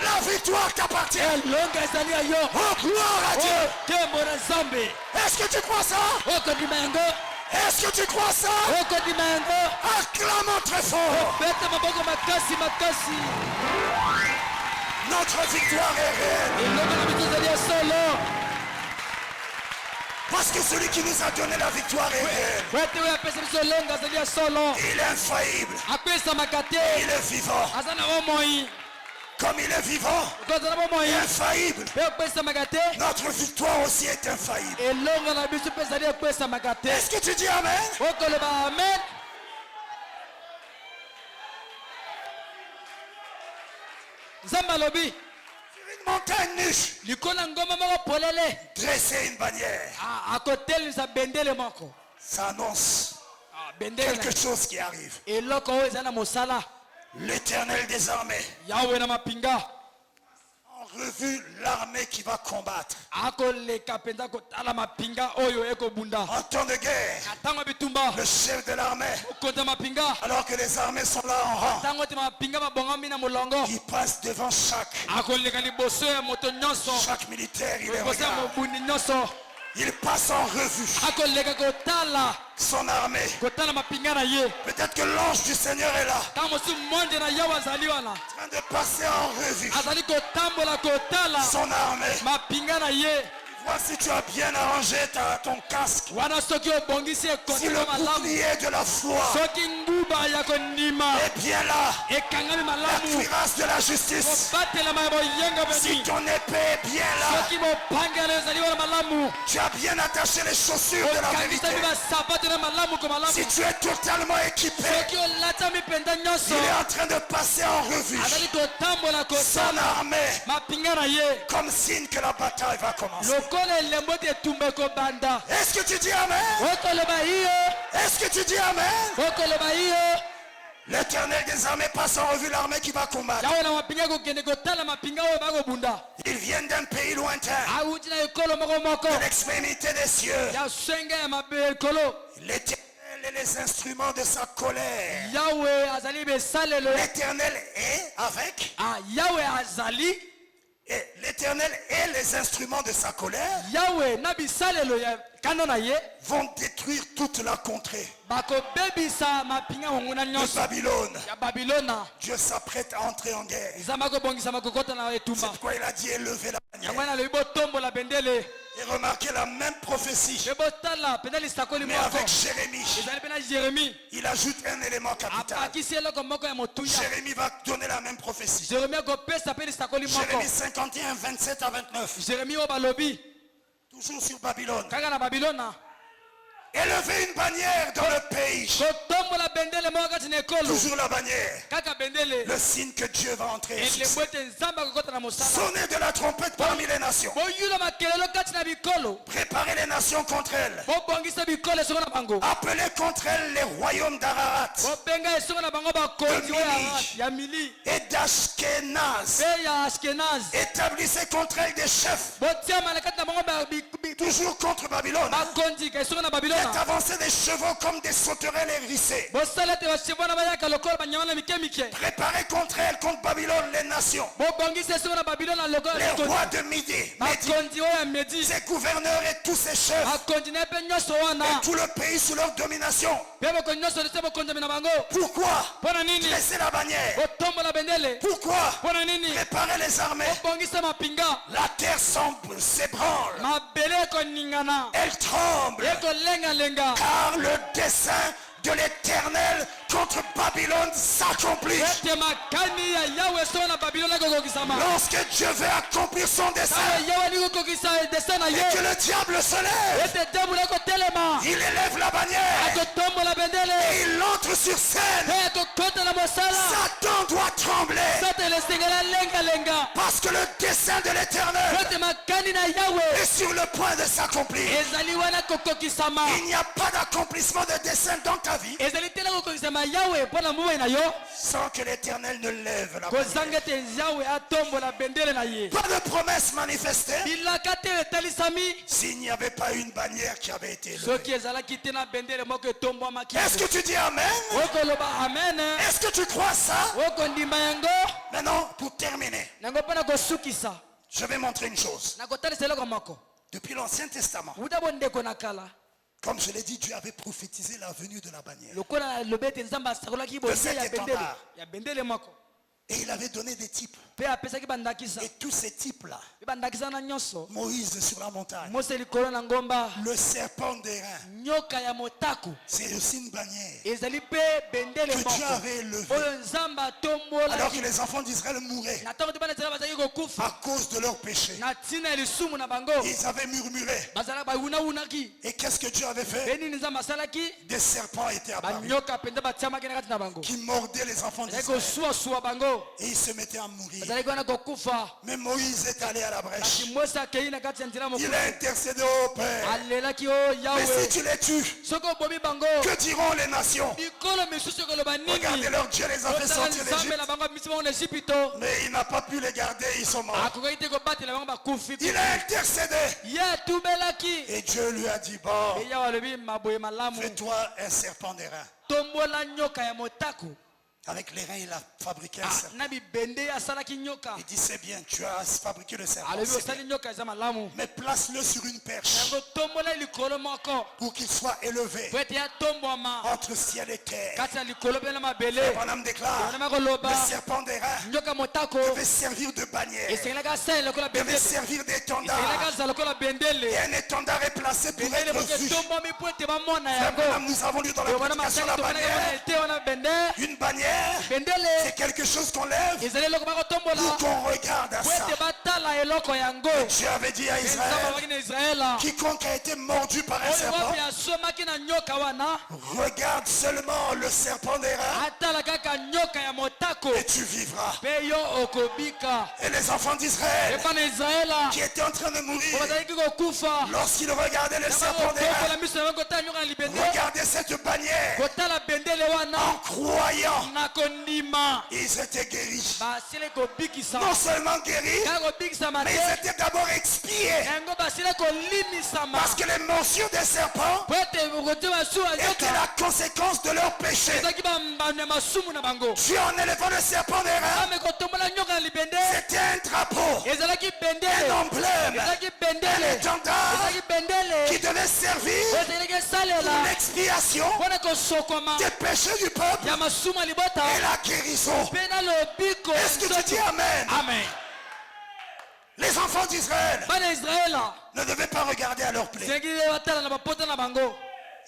La victoire t'appartient. Oh, gloire à Dieu. Est-ce que tu crois ça? Est-ce que tu crois ça? Acclamons très fort. Notre victoire est réelle. Parce que celui qui nous a donné la victoire est réel. Il est infaillible. Il est vivant. Comme il est vivant et infaillible, notre victoire aussi est infaillible. Est-ce que tu dis Amen? Sur une montagne nue, dresser une bannière, ça annonce quelque chose qui arrive. L'Éternel des armées en revue l'armée qui va combattre. En temps de guerre, le chef de l'armée, alors que les armées sont là en rang, il passe devant chaque militaire, il les regarde. Il passe en revue son armée. Peut-être que l'ange du Seigneur est là, en train de passer en revue son armée. Si tu as bien arrangé ton casque, si le bouclier de la foi est bien là, la cuirasse de la justice, si ton épée est bien là, tu as bien attaché les chaussures de la vérité, si tu es totalement équipé, il est en train de passer en revue son armée comme signe que la bataille va commencer. Est-ce que tu dis Amen? Est-ce que tu dis Amen? L'Éternel des armées passe en revue l'armée qui va combattre. Ils viennent d'un pays lointain, de l'extrémité des cieux. L'Éternel est les instruments de sa colère. L'Éternel est avec. Et l'Éternel et les instruments de sa colère vont détruire toute la contrée de Babylone. Dieu s'apprête à entrer en guerre. C'est pourquoi il a dit élever la bannière. Et remarquez la même prophétie. Mais avec Jérémie, il ajoute un élément capital. Jérémie va donner la même prophétie. Jérémie 51, 27 à 29. Toujours sur Babylone. Élevez une bannière dans le pays. Toujours la bannière. Le signe que Dieu va entrer. Sonnez de la trompette parmi les nations. Préparez les nations contre elles. Appelez contre elles les royaumes d'Ararat, de Mili et d'Ashkenaz. Établissez contre elles des chefs. Toujours contre Babylone. Faites avancer des chevaux comme des sauterelles hérissées. Préparez contre elles, contre Babylone, les nations. Les rois de Midi, ses gouverneurs et tous ses chefs. Et tout le pays sous leur domination. Pourquoi dresser la bannière? Pourquoi préparer les armées? La terre s'ébranle. Elle tremble. Car le dessein de l'Éternel contre Babylone s'accomplit. Lorsque Dieu veut accomplir son dessein et que le diable se lève, il élève la bannière et il entre sur scène. Satan doit trembler parce que le dessein de l'Éternel est sur le point de s'accomplir. Il n'y a pas d'accomplissement de dessein dans ta vie sans que l'Éternel ne lève la bannière. Pas de promesse manifestée s'il n'y avait pas une bannière qui avait été élevée. Est-ce que tu dis Amen? Est-ce que tu crois ça? Maintenant, pour terminer, je vais montrer une chose. Depuis l'Ancien Testament, comme je l'ai dit, Dieu avait prophétisé la venue de la bannière, de cet étendard. Et il avait donné des types. Et tous ces types-là, Moïse sur la montagne, le serpent d'airain, c'est aussi une bannière que Dieu avait élevée alors que les enfants d'Israël mouraient à cause de leurs péchés. Ils avaient murmuré. Et qu'est-ce que Dieu avait fait? Des serpents étaient apparus qui mordaient les enfants d'Israël. Et ils se mettaient à mourir. Mais Moïse est allé à la brèche. Il a intercédé au Père. Mais si tu les tues, que diront les nations? Regardez, leur Dieu les a fait sortir d'Égypte. Mais il n'a pas pu les garder, ils sont morts. Il a intercédé. Et Dieu lui a dit, bon, fais-toi un serpent d'airain. Avec les reins, il a fabriqué un serpent. Il dit, c'est bien, tu as fabriqué le serpent. Mais place-le sur une perche pour qu'il soit élevé entre ciel et terre. Et Branham déclare, le serpent d'airain devait servir de bannière, devait servir d'étendard. Et un étendard est placé pour être vu. Nous avons lu dans la prédication la bannière. Une bannière, c'est quelque chose qu'on lève ou qu'on regarde à ça. Et Dieu avait dit à Israël, quiconque a été mordu par un serpent, regarde seulement le serpent d'airain et tu vivras. Et les enfants d'Israël qui étaient en train de mourir, lorsqu'ils regardaient le serpent d'airain, regardaient cette bannière, en croyant, ils étaient guéris. Non seulement guéris, mais ils étaient d'abord expiés. Parce que les morsures des serpents étaient la conséquence de leur péché. Dieu, en élevant le serpent d'airain, c'était un drapeau, un emblème, un étendard qui devait servir pour l'expiation des péchés du peuple et la guérison. Est-ce que tu dis Amen? Amen. Les enfants d'Israël ne devaient pas regarder à leur plaie.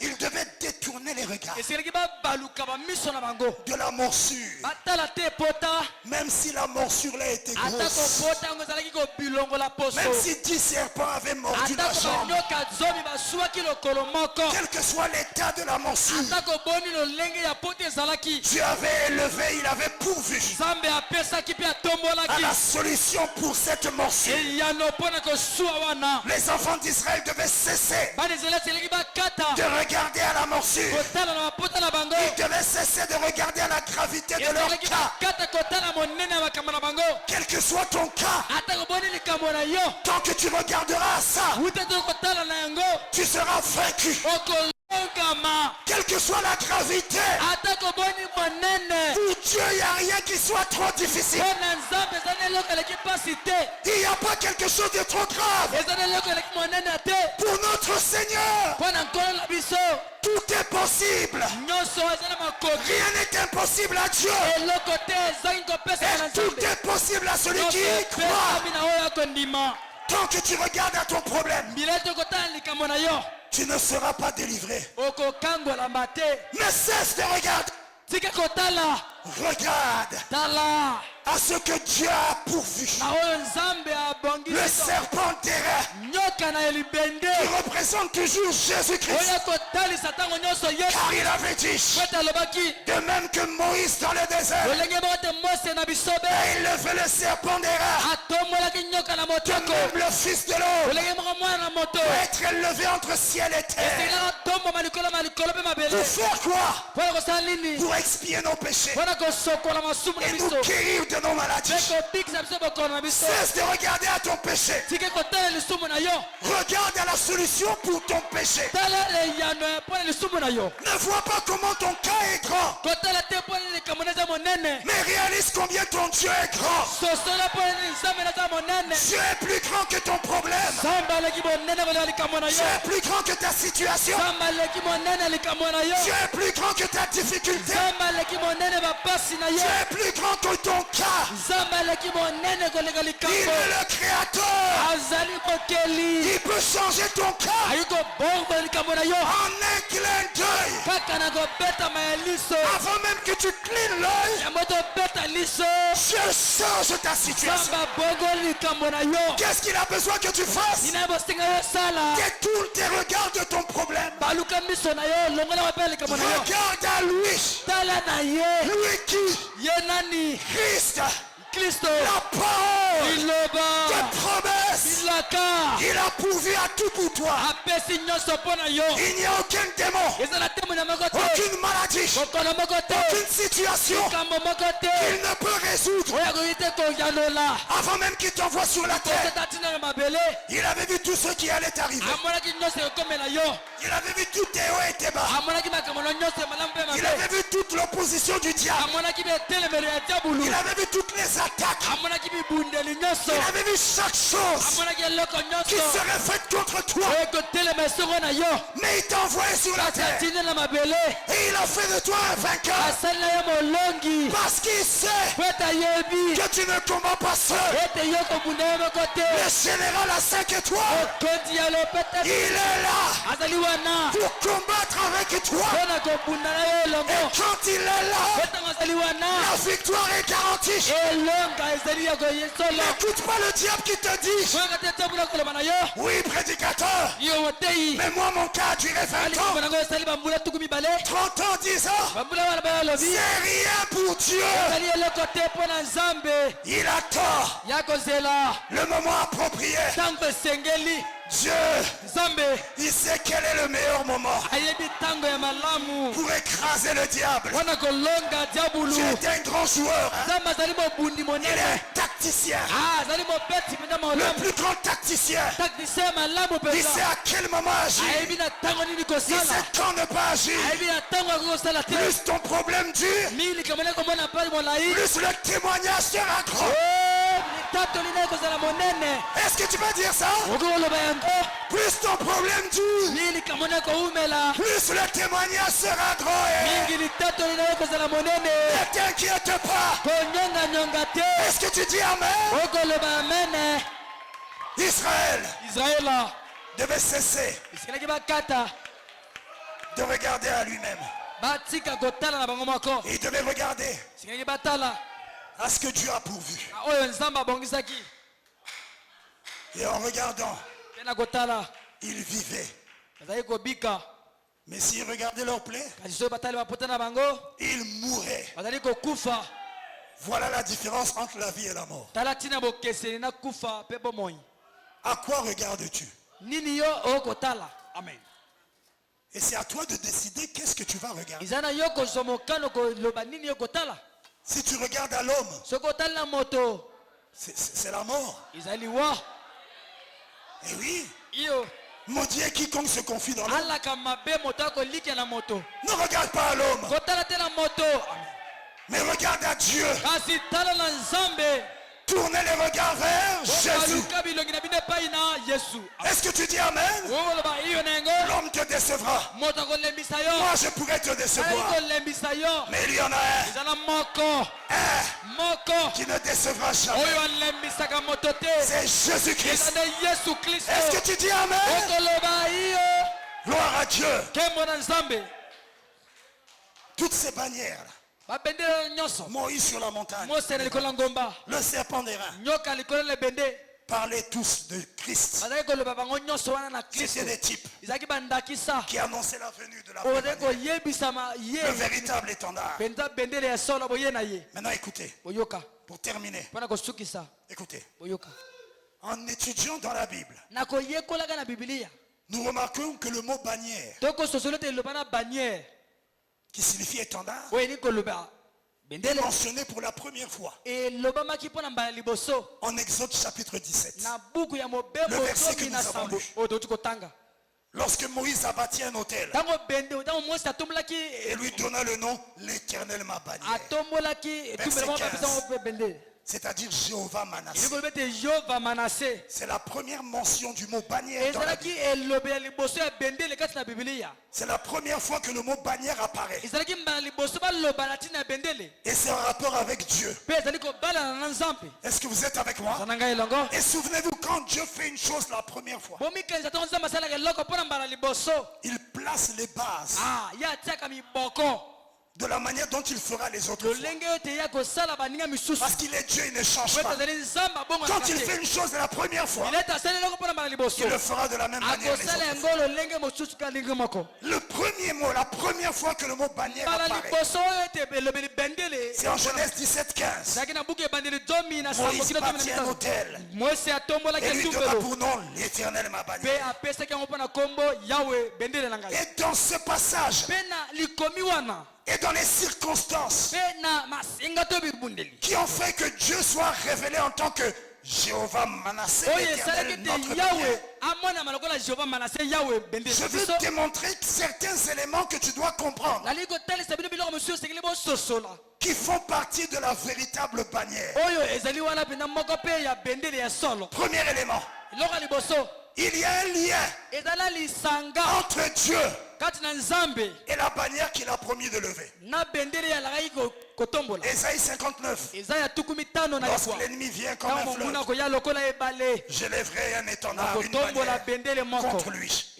Il devait détourner les regards de la morsure. Même si la morsure là était grosse. Même si 10 serpents avaient mordu la jambe. Quel que soit l'état de la morsure. Dieu avait élevé, il avait pourvu à la solution pour cette morsure. Les enfants d'Israël devaient cesser de regarder à la morsure. Ils devaient cesser de regarder à la gravité de leur cas. Quel que soit ton cas, tant que tu regarderas à ça, tu seras vaincu. Quelle que soit la gravité, pour Dieu, il n'y a rien qui soit trop difficile. Il n'y a pas quelque chose de trop grave. Pour notre Seigneur, tout est possible. Rien n'est impossible à Dieu. Et tout est possible à celui qui y croit. Tant que tu regardes à ton problème, tu ne seras pas délivré. Mais cesse de regarder. Regarde à ce que Dieu a pourvu. Le serpent terrestre qui représente toujours Jésus-Christ. Car il avait dit, de même que Moïse dans le désert, et il levait le serpent terrestre, de même le fils de l'homme doit être élevé entre ciel et terre. Pour faire quoi? Pour expier nos péchés et nous guérir de nos maladies. Cesse de regarder à ton péché. Regarde à la solution pour ton péché. Ne vois pas comment ton cas est grand, mais réalise combien ton Dieu est grand. Dieu est plus grand que ton problème. Dieu est plus grand que ta situation. Dieu est plus grand que ta difficulté. Dieu est plus grand que ton cas. Il est le créateur. Il peut changer ton cas en un clin d'œil. Avant même que tu clignes l'œil, Dieu change ta situation. Qu'est-ce qu'il a besoin que tu fasses? Détourne tes regards de ton problème. Regarde à lui. Lui qui? Christ, la parole de promesse, il a pourvu à tout pour toi. Il n'y a aucun démon, aucune maladie, aucune situation qu'il ne peut résoudre. Avant même qu'il t'envoie sur la terre, il avait vu tout ce qui allait arriver. Il avait vu tous tes hauts et tes bas. Il avait vu toute l'opposition du diable. Il avait vu toutes les attaques. Il avait vu chaque chose qui serait faite contre toi. Mais il t'a envoyé sur la terre. Et il a fait de toi un vainqueur. Parce qu'il sait que tu ne combats pas seul. Le général à 5 étoiles, il est là pour combattre avec toi. Et quand il est là, la victoire est garantie. N'écoute pas le diable qui te dit, oui prédicateur, mais moi mon cas a duré 20 ans, 30 ans, 10 ans, c'est rien pour Dieu. Il a tort. Le moment approprié, Dieu, il sait quel est le meilleur moment pour écraser le diable. Tu es un grand joueur, il est un tacticien, le plus grand tacticien. Il sait à quel moment agir, il sait quand ne pas agir. Plus ton problème dure, plus le témoignage sera grand. Est-ce que tu peux dire ça? Plus ton problème dure, plus le témoignage sera grand. Ne t'inquiète pas. Est-ce que tu dis amen? Israël devait cesser de regarder à lui-même. Il devait regarder à ce que Dieu a pourvu. Et en regardant, il vivait. Mais s'ils regardaient leur plaie, ils mouraient. Voilà la différence entre la vie et la mort. À quoi regardes-tu? Amen. Et c'est à toi de décider qu'est-ce que tu vas regarder. Si tu regardes à l'homme, c'est la mort. Et oui. Maudit est quiconque se confie dans l'homme. Ne regarde pas à l'homme, mais regarde à Dieu. Tournez les regards vers Jésus. Est-ce que tu dis Amen? L'homme te décevra. Moi je pourrais te décevoir. Mais il y en a un qui ne décevra jamais. C'est Jésus-Christ. Est-ce que tu dis Amen? Gloire à Dieu. Toutes ces bannières là. Moïse sur la montagne, le serpent des reins, parlaient tous de Christ. C'était des types qui annonçaient la venue de la bannière, le véritable étendard. Maintenant écoutez, pour terminer, écoutez, en étudiant dans la Bible, nous remarquons que le mot bannière, qui signifie étendard, est mentionné pour la première fois en Exode chapitre 17, le verset que nous avons lu. Lorsque Moïse a bâti un autel et lui donna le nom l'Éternel ma bannière, verset 15, c'est-à-dire Jéhovah Manassé. C'est la première mention du mot bannière dans la Bible. C'est la première fois que le mot bannière apparaît. Et c'est en rapport avec Dieu. Est-ce que vous êtes avec moi? Et souvenez-vous, quand Dieu fait une chose la première fois, il place les bases de la manière dont il fera les autres fois. Parce qu'il est Dieu, il ne change pas. Quand il fait une chose la première fois, il le fera de la même manière les autres fois. Le premier mot, la première fois que le mot bannière apparaît, c'est en Genèse 17:15. Moïse bâtit un autel et lui donna pour nom l'Éternel ma bannière. Et dans ce passage, et dans les circonstances qui ont fait que Dieu soit révélé en tant que Jéhovah Manassé, l'Éternel notre bannière, je veux démontrer certains éléments que tu dois comprendre qui font partie de la véritable bannière. Premier élément, il y a un lien entre Dieu et la bannière qu'il a promis de lever. Ésaïe 59. Lorsque l'ennemi vient comme un fleuve, je lèverai un étendard, une bannière contre lui.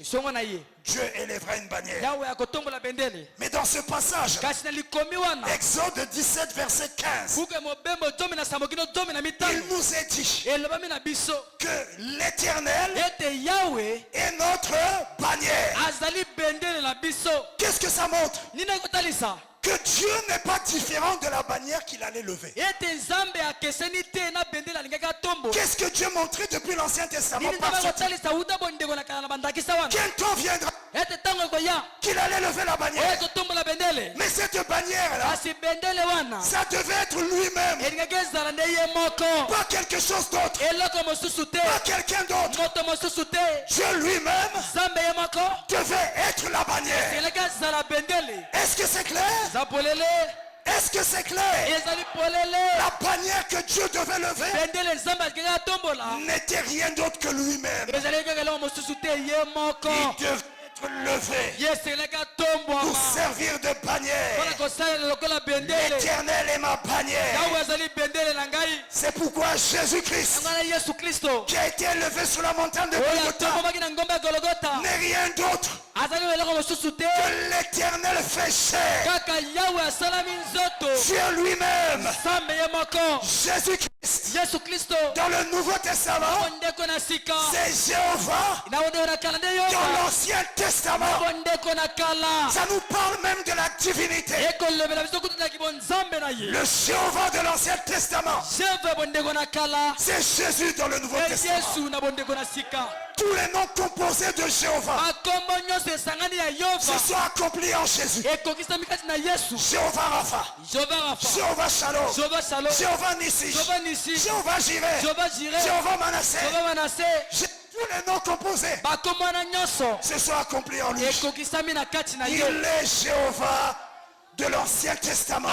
Dieu élèvera une bannière. Mais dans ce passage, Exode 17 verset 15, il nous est dit que l'Éternel est notre bannière. Qu'est-ce que ça montre? Que Dieu n'est pas différent de la bannière qu'il allait lever. Qu'est-ce que Dieu montrait depuis l'Ancien Testament? Quel temps viendra qu'il allait lever la bannière? Mais cette bannière-là, ça devait être lui-même, pas quelque chose d'autre, pas quelqu'un d'autre. Dieu lui-même devait être la bannière. Est-ce que c'est clair? Est-ce que c'est clair? La bannière que Dieu devait lever n'était rien d'autre que lui-même. Il devait être levé pour servir de bannière. L'Éternel est ma bannière. C'est pourquoi Jésus-Christ, qui a été élevé sur la montagne de Golgotha, n'est rien d'autre que l'Éternel fait chair. Dieu lui-même, Jésus-Christ, dans le Nouveau Testament, c'est Jéhovah. Dans l'Ancien Testament, ça nous parle même de la divinité. Le Jéhovah de l'Ancien Testament, c'est Jésus dans le Nouveau Testament. Tous les noms composés de Jéhovah se sont accomplis en Jésus. Jéhovah Rapha, Jéhovah Shalom, Jéhovah Nissi, Jéhovah Jireh, Jéhovah Manasseh. Tous les noms composés se sont accomplis en lui. Il est Jéhovah de l'Ancien Testament.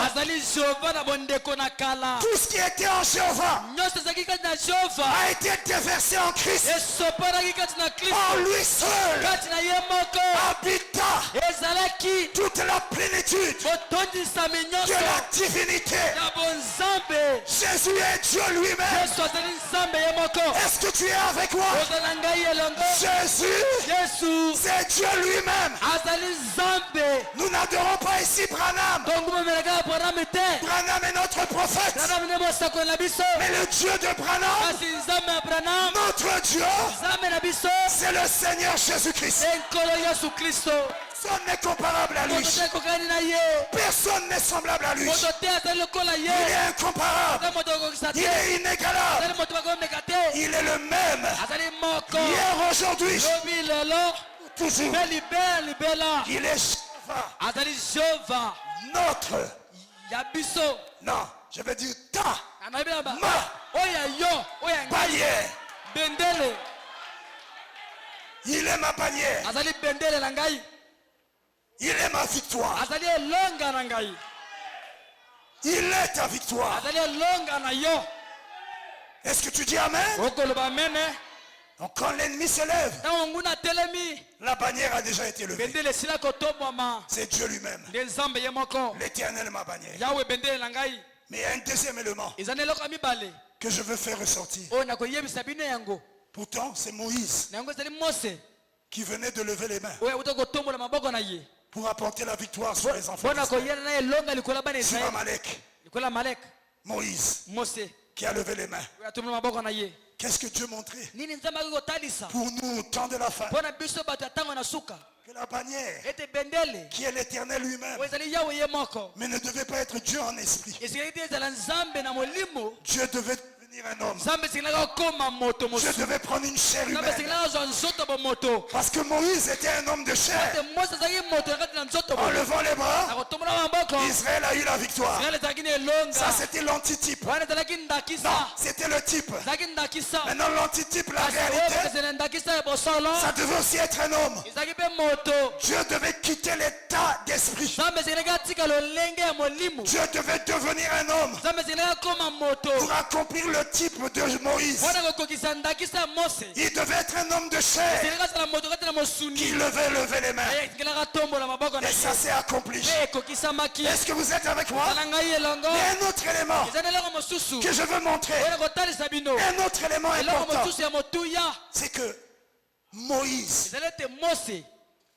Tout ce qui était en Jéhovah a été déversé en Christ. En lui seul habita toute la plénitude de la divinité. Jésus est Dieu lui-même. Est-ce que tu es avec moi? Jésus, c'est Dieu lui-même. Nous n'adorons pas ici Branham. Branham est notre prophète. Mais le Dieu de Branham, notre Dieu, c'est le Seigneur Jésus-Christ. Personne n'est comparable à lui. Personne n'est semblable à lui. Il est incomparable. Il est inégalable. Il est le même. Hier, aujourd'hui, toujours. Il est Jéhovah. Notre. Non, je vais dire ta. Ma. Bannière. Il est ma bannière. Il est ma victoire. Il est ta victoire. Est-ce que tu dis amen? Donc quand l'ennemi se lève, la bannière a déjà été levée. C'est Dieu lui-même. L'Éternel ma bannière. Mais il y a un deuxième élément que je veux faire ressortir. Pourtant, c'est Moïse qui venait de lever les mains pour apporter la victoire sur les enfants d'Israël. Sur Amalek. Moïse qui a levé les mains. Qu'est-ce que Dieu montrait pour nous, temps de la fin? Que la bannière, qui est l'Éternel lui-même, mais ne devait pas être Dieu en esprit. Dieu devait devenir un homme. Dieu devait prendre une chair humaine. Parce que Moïse était un homme de chair. En levant les bras, Israël a eu la victoire. Ça c'était l'antitype. Non, c'était le type. Maintenant l'antitype, la réalité, ça devait aussi être un homme. Dieu devait quitter l'état d'esprit. Dieu devait devenir un homme pour accomplir le type de Moïse. Il devait être un homme de chair qui devait lever les mains. Et ça s'est accompli. Est-ce que vous êtes avec moi? Il y a un autre élément que je veux montrer. Un autre élément important, c'est que Moïse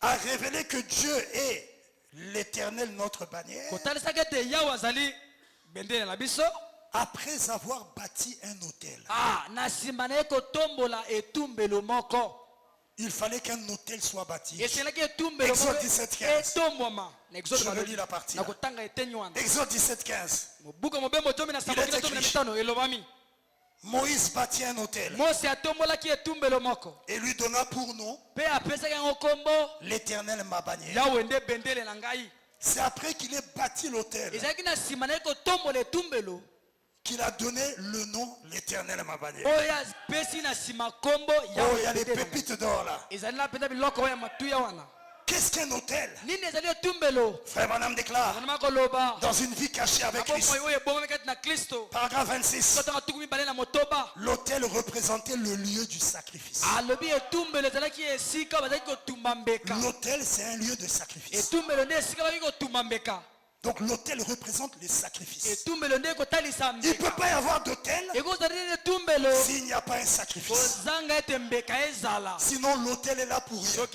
a révélé que Dieu est l'Éternel, notre bannière, après avoir bâti un autel. Il fallait qu'un autel soit bâti. Exode 17:15. Je relis la partie. Exode 17:15. Moïse bâtit un autel et lui donna pour nom l'Éternel ma bannière. C'est après qu'il ait bâti l'autel qu'il a donné le nom l'Éternel ma bannière. Oh, il y a des pépites d'or là. Qu'est-ce qu'un autel? Frère Branham déclare dans une vie cachée avec Christ. Paragraphe 26. L'autel représentait le lieu du sacrifice. L'autel c'est un lieu de sacrifice. Donc l'autel représente les sacrifices. Il ne peut pas y avoir d'autel s'il n'y a pas un sacrifice. Sinon l'autel est là pour rien.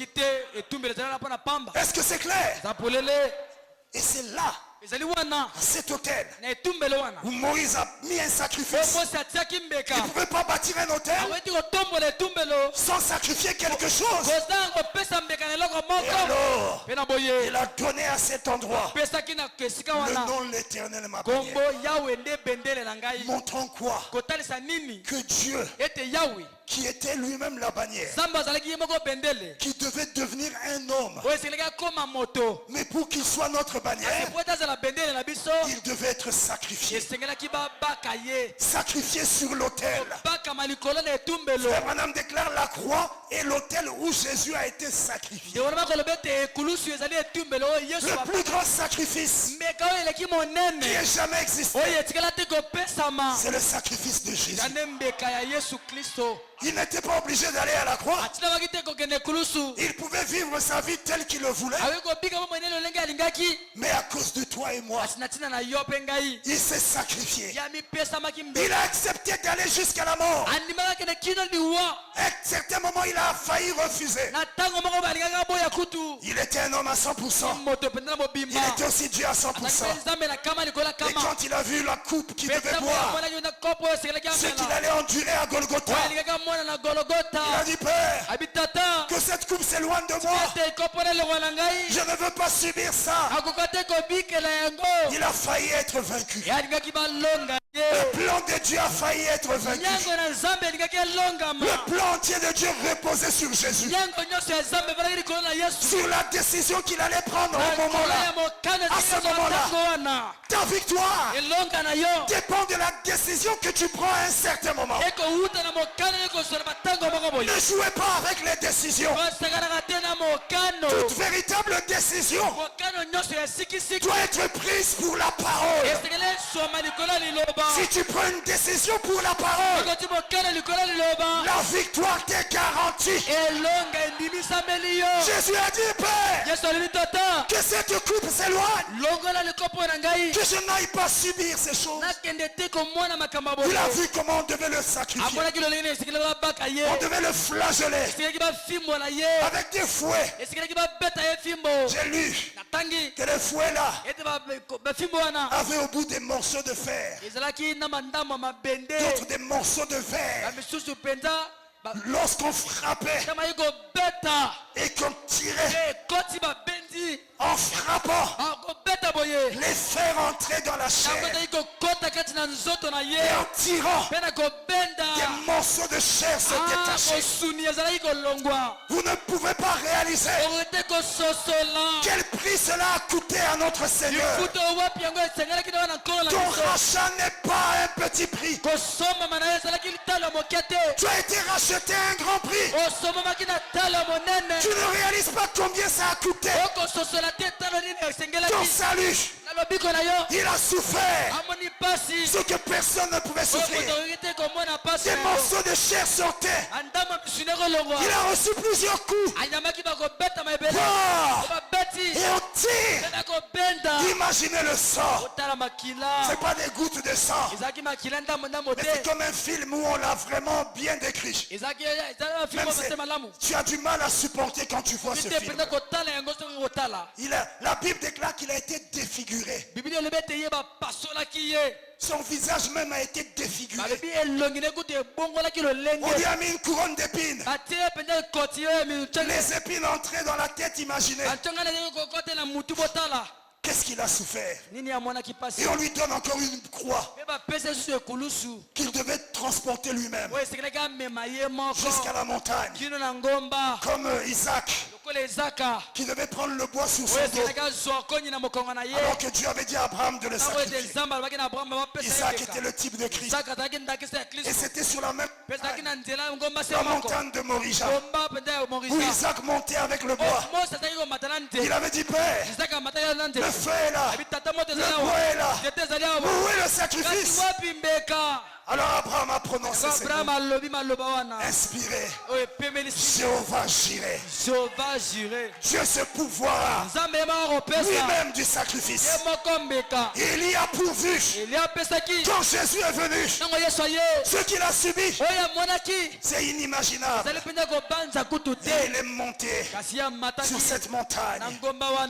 Est-ce que c'est clair? Et c'est là, à cet autel, où Moïse a mis un sacrifice. Il ne pouvait pas bâtir un autel sans sacrifier quelque chose. Et alors, il a donné à cet endroit le nom de l'Éternel m'a béni. Montrant quoi? Que Dieu, qui était lui-même la bannière, qui devait devenir un homme, mais pour qu'il soit notre bannière, il devait être sacrifié. Sacrifié sur l'autel. Frère Branham déclare la croix et l'autel où Jésus a été sacrifié. Le plus grand sacrifice qui ait jamais existé, c'est le sacrifice de Jésus. Il n'était pas obligé d'aller à la croix. Il pouvait vivre sa vie telle qu'il le voulait. Mais à cause de toi et moi, il s'est sacrifié. Il a accepté d'aller jusqu'à la mort. À un certain moment, il a failli refuser. Il était un homme à 100%. Il était aussi Dieu à 100%. Et quand il a vu la coupe qu'il devait boire, ce qu'il allait endurer à Golgotha, il a dit, Père, que cette coupe s'éloigne de moi. Je ne veux pas subir ça. Il a failli être vaincu. Le plan de Dieu a failli être vaincu. Le plan entier de Dieu reposait sur Jésus. Sur la décision qu'il allait prendre au moment-là. À ce moment-là, ta victoire dépend de la décision que tu prends à un certain moment. Ne jouez pas avec les décisions. Toute véritable décision doit être prise pour la parole. Si tu prends une décision pour la parole, la victoire t'est garantie. Jésus a dit, Père, que cette coupe s'éloigne, que je n'aille pas subir ces choses. Il a vu comment on devait le sacrifier. On devait le flageller avec des fouets. J'ai lu que les fouets là avaient au bout des morceaux de fer, d'autres des morceaux de verre. Lorsqu'on frappait et qu'on tirait en frappant, les fers entraient dans la chair. Et en tirant, des morceaux de chair se détachaient. Vous ne pouvez pas réaliser quel prix cela a coûté à notre Seigneur. Ton rachat n'est pas un petit prix. Tu as été racheté à un grand prix. Tu ne réalises pas combien ça a coûté. Ton salut, il a souffert ce que personne ne pouvait souffrir. Des morceaux de chair sortaient. Il a reçu plusieurs coups. Et on tire. Imaginez le sang. Ce n'est pas des gouttes de sang, mais c'est comme un film où on l'a vraiment bien décrit. Même tu as du mal à supporter quand tu vois ce film. La Bible déclare qu'il a été défiguré. Son visage même a été défiguré. On lui a mis une couronne d'épines. Les épines entraient dans la tête, imaginez. Qu'est-ce qu'il a souffert? Et on lui donne encore une croix qu'il devait transporter lui-même jusqu'à la montagne. Comme Isaac, qui devait prendre le bois sur son dos, alors que Dieu avait dit à Abraham de le sacrifier. Isaac était le type de Christ. Et c'était sur la même montagne de Moria, où Isaac montait avec le bois. Il avait dit, Père, le feu est là, le bois est là. Où est le sacrifice? Alors Abraham a prononcé ces mots. Inspiré. Jéhovah Jireh. Dieu se pourvoira lui-même du sacrifice. Il y a pourvu. Quand Jésus est venu, ce qu'il a subi, c'est inimaginable. Et il est monté sur cette montagne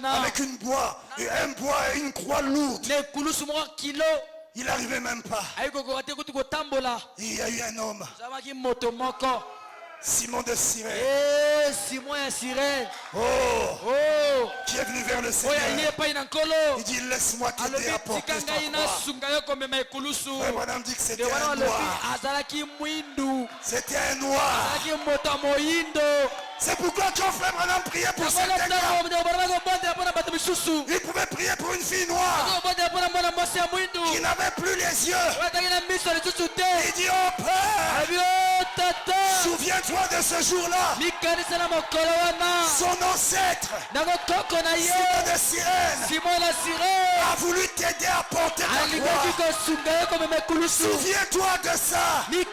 avec un bois et une croix lourde. Il n'arrivait même pas. Il y a eu un homme, Simon de Cyrène, qui est venu vers le Seigneur. Il dit, laisse-moi t'aider à porter ta croix. Frère Branham dit que c'était un noir. C'était un noir. C'est pourquoi quand Frère Branham priait pour certains gars, il pouvait prier pour une fille noire qui n'avait plus les yeux. Il dit, oh Père, souviens-toi de ce jour-là. Son ancêtre, Simon de Cyrène, a voulu t'aider à porter ta croix. Souviens-toi de ça. Et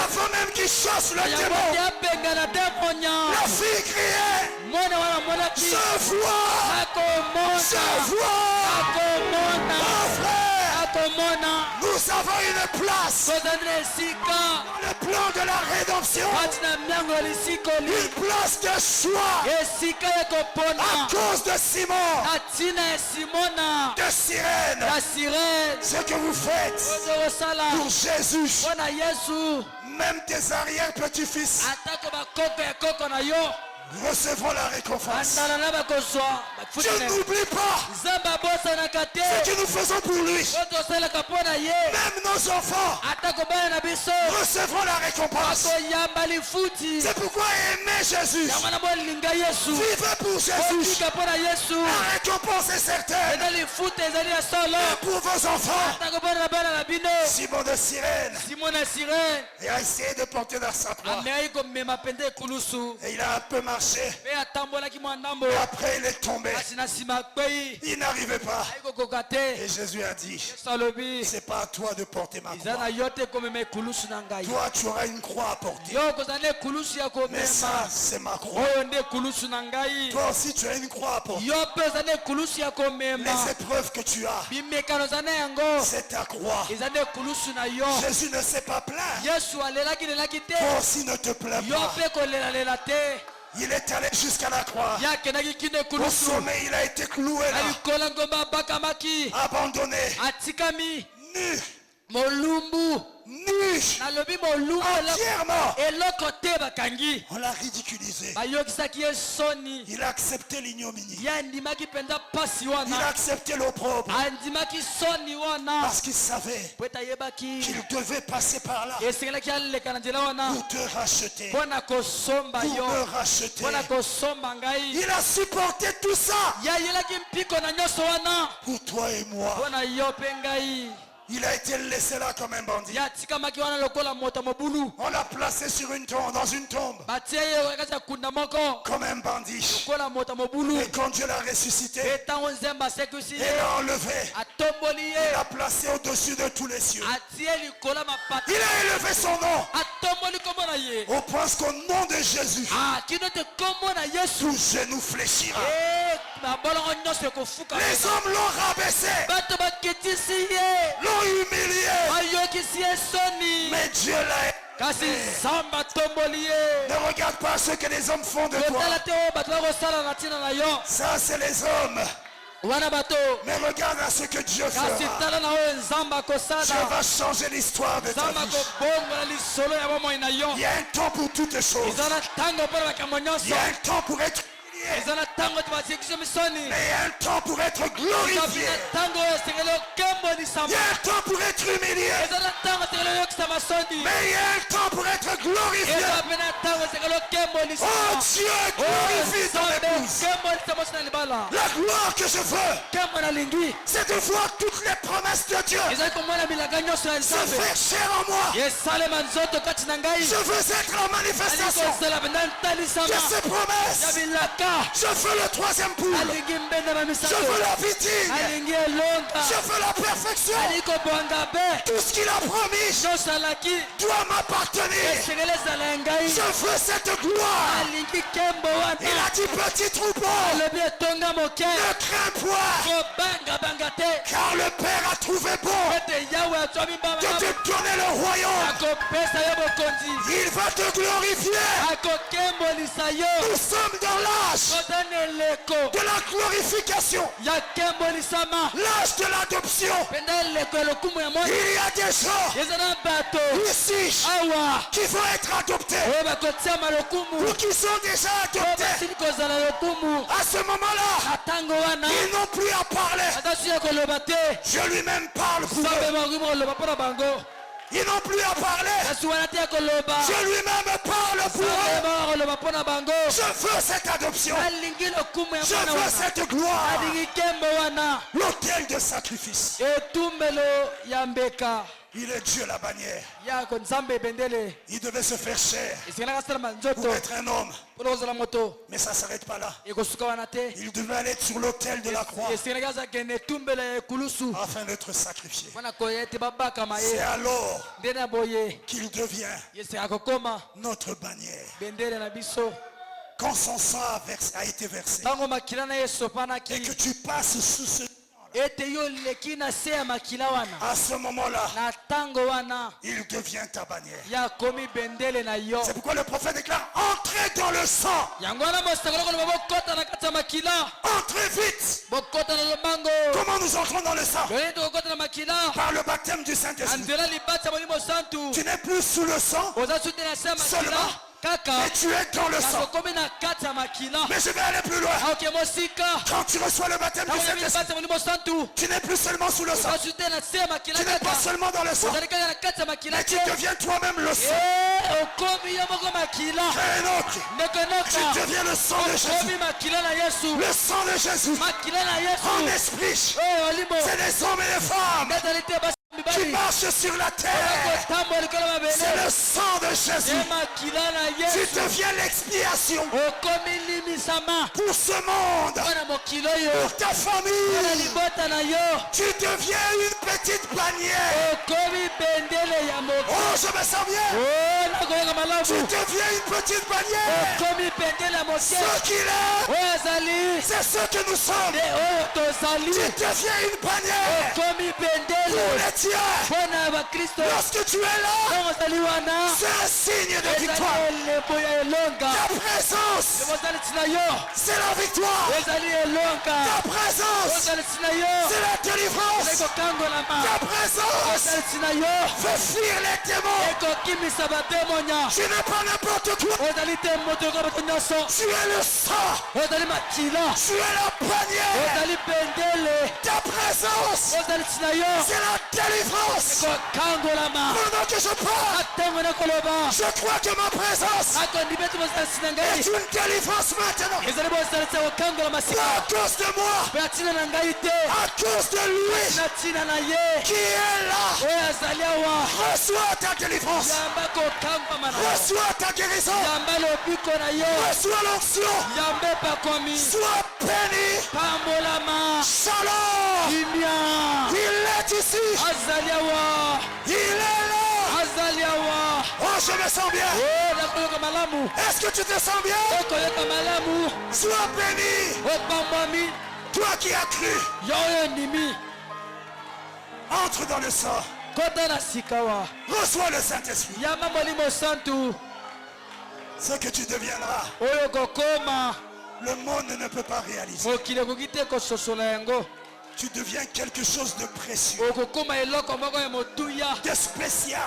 avant même qu'il chasse le démon, la fille criait, je vois, mon frère, nous avons une place dans le plan de la rédemption, une place de choix à cause de Simon de Cyrène. Ce que vous faites pour Jésus, même tes arrière-petits-fils recevront la récompense. Dieu n'oublie pas ce que nous faisons pour lui. Même nos enfants recevront la récompense. C'est pourquoi aimer Jésus, vivre pour Jésus, la récompense est certaine. Et pour vos enfants, Simon de Cyrène, il a essayé de porter dans sa croix. Et il a un peu marché. Et après il est tombé. Il n'arrivait pas. Et Jésus a dit, c'est pas à toi de porter ma croix. Toi tu auras une croix à porter. Mais ça c'est ma croix. Toi aussi tu as une croix à porter. Les épreuves que tu as, c'est ta croix. Jésus ne s'est pas plaint. Toi aussi ne te plains pas. Il est allé jusqu'à la croix. Au sommet, il a été cloué là. Abandonné. Nu. Entièrement. On l'a ridiculisé. Il a accepté l'ignominie. Il a accepté l'opprobre. Parce qu'il savait qu'il devait passer par là pour te racheter. Pour me racheter. Il a supporté tout ça pour toi et moi. Il a été laissé là comme un bandit. On l'a placé sur une tombe, dans une tombe. Comme un bandit. Et quand Dieu l'a ressuscité, il l'a enlevé. Il l'a placé au-dessus de tous les cieux. Il a élevé son nom. Au point qu'au nom de Jésus, tout genou fléchira. Les hommes l'ont rabaissé, l'ont humilié, mais Dieu l'a aimé. Ne regarde pas ce que les hommes font de toi. Ça c'est les hommes. Mais regarde à ce que Dieu fera. Dieu va changer l'histoire de ta vie. Il y a un temps pour toutes choses. Il y a un temps pour être mais il y a un temps pour être glorifié. Il y a un temps pour être humilié. Mais il y a un temps pour être glorifié. Oh Dieu, glorifie ton épouse. La gloire que je veux, c'est de voir toutes les promesses de Dieu se fait chair en moi. Je veux être la manifestation de ces promesses. Je veux le troisième bout. Je veux la vitrine. Je veux la perfection. Tout ce qu'il a promis doit m'appartenir. Je veux cette gloire. Il a dit petit troupeau, ne crains point, car le Père a trouvé bon de te donner le royaume. Il va te glorifier. Nous sommes dans l'âge de la glorification, l'âge de l'adoption. Il y a des gens ici qui vont être adoptés ou qui sont déjà adoptés. À ce moment-là, ils n'ont plus à parler. Je lui-même parle pour eux. Ils n'ont plus à parler. Je lui-même parle pour eux. Je veux cette adoption. Je veux cette gloire. L'autel de sacrifice. Il est Dieu la bannière. Il devait se faire chair pour être un homme. Mais ça ne s'arrête pas là. Il devait aller sur l'autel de la croix afin d'être sacrifié. C'est alors qu'il devient notre bannière. Quand son sang a été versé et que tu passes sous ce à ce moment-là, il devient ta bannière. C'est pourquoi le prophète déclare: entrez dans le sang. Entrez vite. Comment nous entrons dans le sang? Par le baptême du Saint-Esprit. Tu n'es plus sous le sang seulement, mais tu es dans le sang. Mais je vais aller plus loin. Quand tu reçois le baptême du Saint-Esprit, tu n'es plus seulement sous le sang. Tu n'es pas seulement dans le sang, mais tu deviens toi-même le sang. Tu deviens le sang de Jésus. Le sang de Jésus. En esprit. C'est des hommes et des femmes qui marchent sur la terre. C'est le sang de Jésus. Tu deviens l'expiation pour ce monde, pour ta famille. Tu deviens une petite bannière. Oh, je me sens bien. Tu deviens une petite bannière. Ce qu'il est, c'est ce que nous sommes. Tu deviens une bannière pour les tiens. Lorsque tu es là, c'est un signe de victoire. Ta présence, c'est la victoire. Ta présence, c'est la délivrance. Ta présence fait fuir les démons. Tu n'es pas n'importe quoi. Tu es le sang. Tu es la bannière. Ta présence, c'est la délivrance. Pendant que je parle, je crois que ma présence est une délivrance maintenant. Pas à cause de moi, à cause de lui qui est là. Reçois ta délivrance. Reçois ta guérison. Reçois l'onction. Sois béni. Shalom. Il est ici. Il est là. Oh, je me sens bien. Est-ce que tu te sens bien? Sois béni. Toi qui as cru. Entre dans le sang. Reçois le Saint-Esprit. Ce que tu deviendras, le monde ne peut pas réaliser. Tu deviens quelque chose de précieux, de spécial.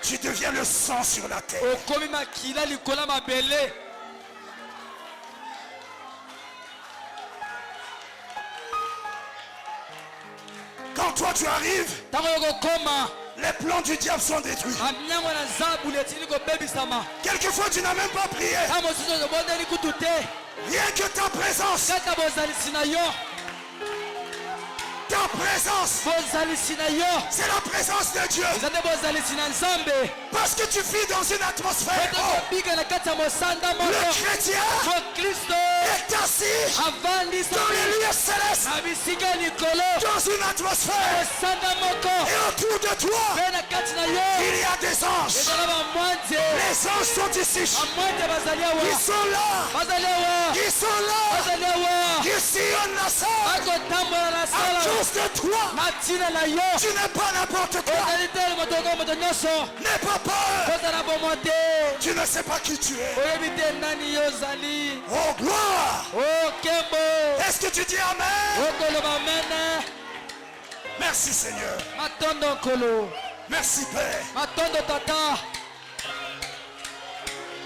Tu deviens le sang sur la terre. Quand toi tu arrives, les plans du diable sont détruits. Quelquefois tu n'as même pas prié. Rien que ta présence, ta ta présence. C'est la présence de Dieu. Parce que tu vis dans une atmosphère. Le chrétien est assis dans les lieux célestes. Dans une atmosphère. Et autour de toi, il y a des anges. Les anges sont ici. Ils sont là. Ils sont là. Ils sillonnent la salle. À cause de toi, tu n'es pas n'importe quoi. N'aie pas peur. Tu ne sais pas qui tu es. Oh gloire. Est-ce que tu dis amen? Merci Seigneur. Merci Père.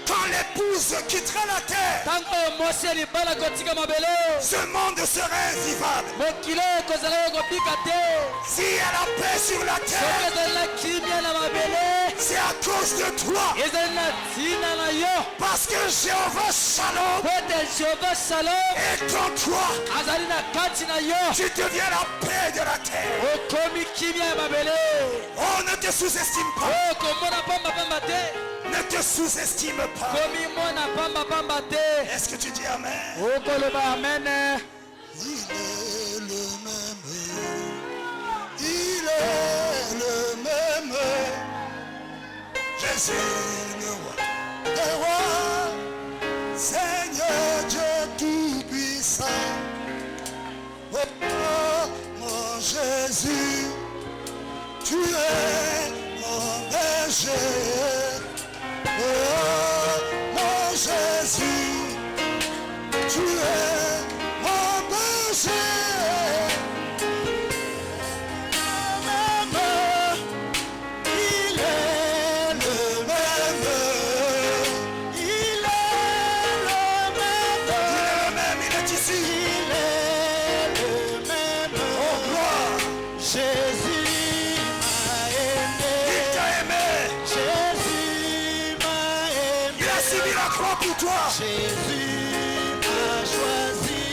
Quand l'épouse quittera la terre, ce monde serait invivable. Si elle a paix sur la terre, c'est à cause de toi. Parce que Jéhovah Shalom est en toi. Tu deviens la paix de la terre. Oh, ne te sous-estime pas. Ne te sous-estime pas. Est-ce que tu dis amen? Il est le même. Il est le même. Jésus le roi des rois, Seigneur Dieu tout-puissant. Oh mon Jésus, tu es mon berger. Oh mon Jésus, tu es mon berger. Il est le même. Il est le même. Il est ici. Il est le même. Oh gloire. Jésus m'a aimé. Il t'a aimé. La croix pour toi. Jésus m'a choisi.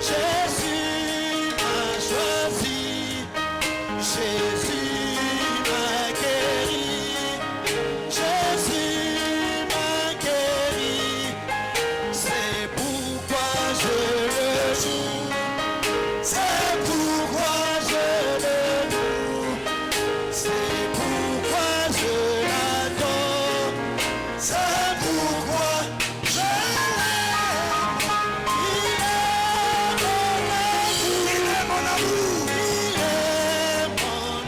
Jésus m'a choisi. Jésus m'a guéri. Jésus m'a guéri. C'est pourquoi je le joue. C'est pourquoi je le loue. C'est pourquoi je l'adore. C'est pourquoi je l'aime. Il est mon amour. Il est mon amour.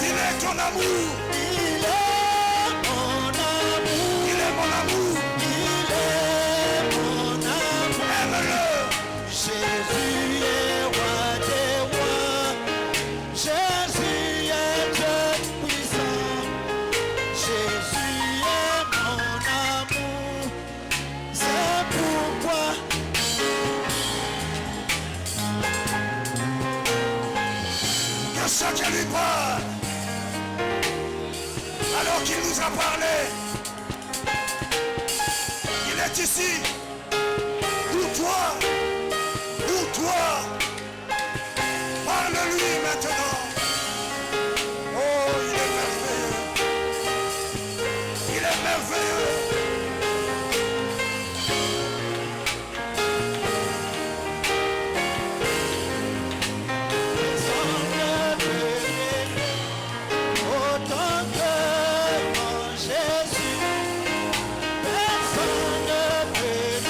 Il est ton amour. Il est mon amour. Il est mon amour. Il est mon amour. Aime-le. Jésus est roi des rois. Jésus est Dieu puissant. Jésus est mon amour. C'est pourquoi que chacun lui parle alors qu'il nous a parlé. Il est ici. Pour toi. Pour toi. Parle-lui maintenant. Oh, il est merveilleux. Il est merveilleux. Autant que mon Jésus, personne ne peut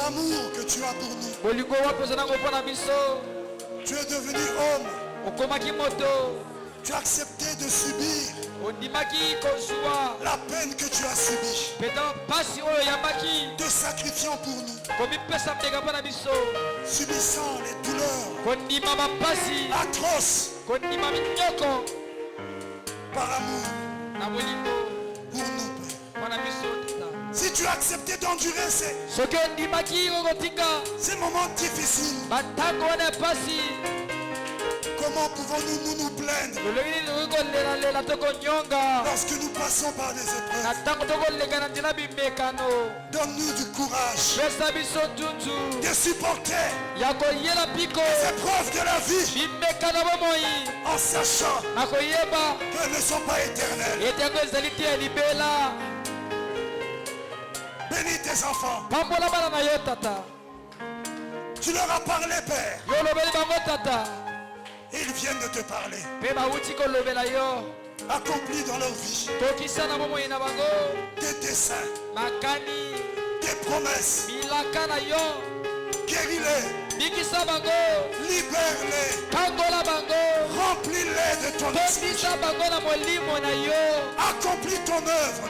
l'amour que tu as pour nous. Tu es devenu homme. Tu as accepté de subir la peine que tu as subie, te sacrifiant pour nous, subissant les douleurs atroces par amour pour nous, Père. Si tu as accepté d'endurer ces moments difficiles, comment pouvons-nous nous plaindre lorsque nous passons par des épreuves? Donne-nous du courage de supporter les épreuves de la vie en sachant qu'elles ne sont pas éternelles. Bénis tes enfants. Tu leur as parlé, Père. Ils viennent de te parler. Accomplis dans leur vie tes desseins, tes promesses. Guéris-les, libère-les, remplis-les de ton esprit. Accomplis ton œuvre.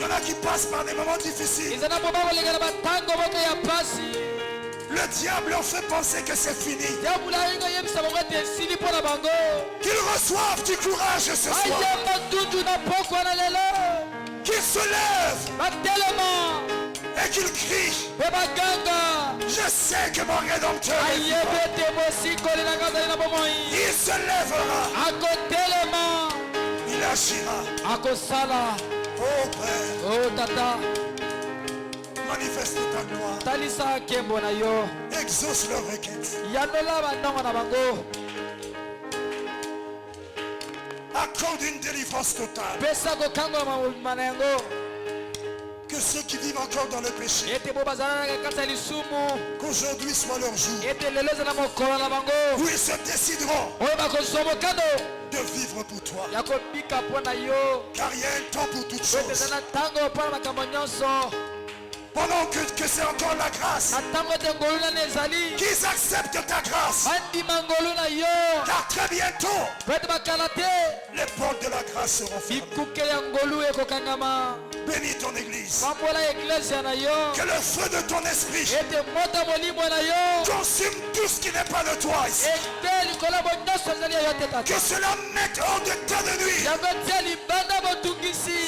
Il y en a qui passent par des moments difficiles. Le diable leur fait penser que c'est fini. Qu'ils reçoivent du courage ce soir. Qu'ils se lèvent et qu'ils crient. Je sais que mon Rédempteur est vivant. Il se lèvera. Il agira. Oh Père. Oh Tata. Manifeste ta gloire. Exauce leurs requêtes. Accorde une délivrance totale. Que ceux qui vivent encore dans le péché, qu'aujourd'hui soit leur jour, où ils se décideront de vivre pour toi. Car il y a un temps pour toutes choses. Pendant que c'est encore la grâce, qu'ils acceptent ta grâce. Car très bientôt, les portes de la grâce seront fermées. Bénis ton église. Que le feu de ton esprit consume tout ce qui n'est pas de toi ici. Que cela mette hors de terre de nuit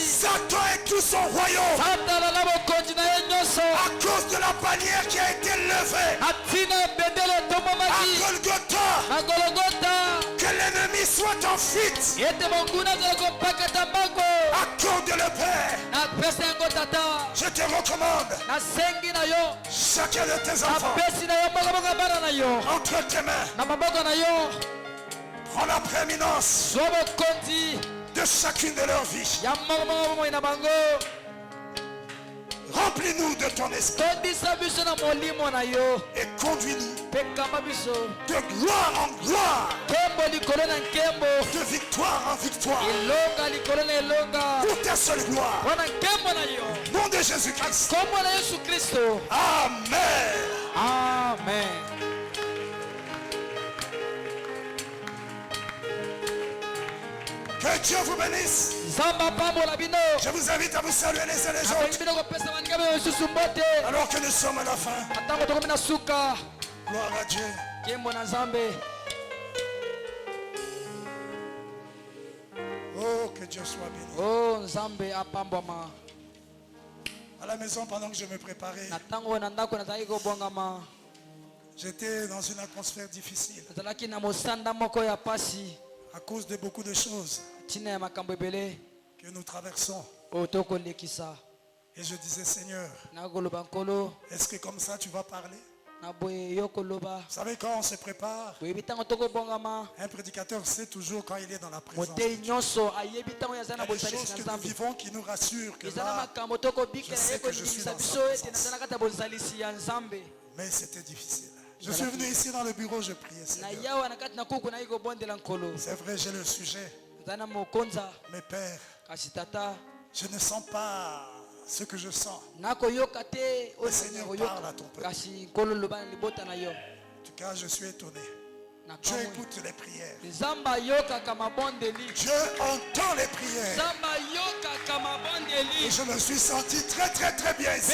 Satan et tout son royaume à cause de la bannière qui a été levée à Golgotha. Que l'ennemi soit en fuite. Accorde-le, Père. Je te recommande chacun de tes enfants entre tes mains. Prends la prééminence de chacune de leurs vies. Remplis-nous de ton esprit et conduis-nous de gloire en gloire, de victoire en victoire, pour ta seule gloire. Nom de Jésus-Christ. Amen. Amen. Que Dieu vous bénisse. Je vous invite à vous saluer les uns les autres alors que nous sommes à la fin. Gloire à Dieu. Oh, que Dieu soit béni. À la maison, pendant que je me préparais, j'étais dans une atmosphère difficile à cause de beaucoup de choses que nous traversons. Et je disais, Seigneur, est-ce que comme ça tu vas parler? Vous savez, quand on se prépare, un prédicateur sait toujours quand il est dans la présence de Dieu. Il y a des choses que nous vivons qui nous rassurent que là, je sais que je suis dans sa présence. Mais c'était difficile. Je suis venu ici dans le bureau, je priais, Seigneur. C'est vrai, j'ai le sujet. Mais Père, je ne sens pas ce que je sens. Le Seigneur parle à ton peuple. En tout cas, je suis étonné. Dieu écoute les prières. Dieu entend les prières. Et je me suis senti très bien ici.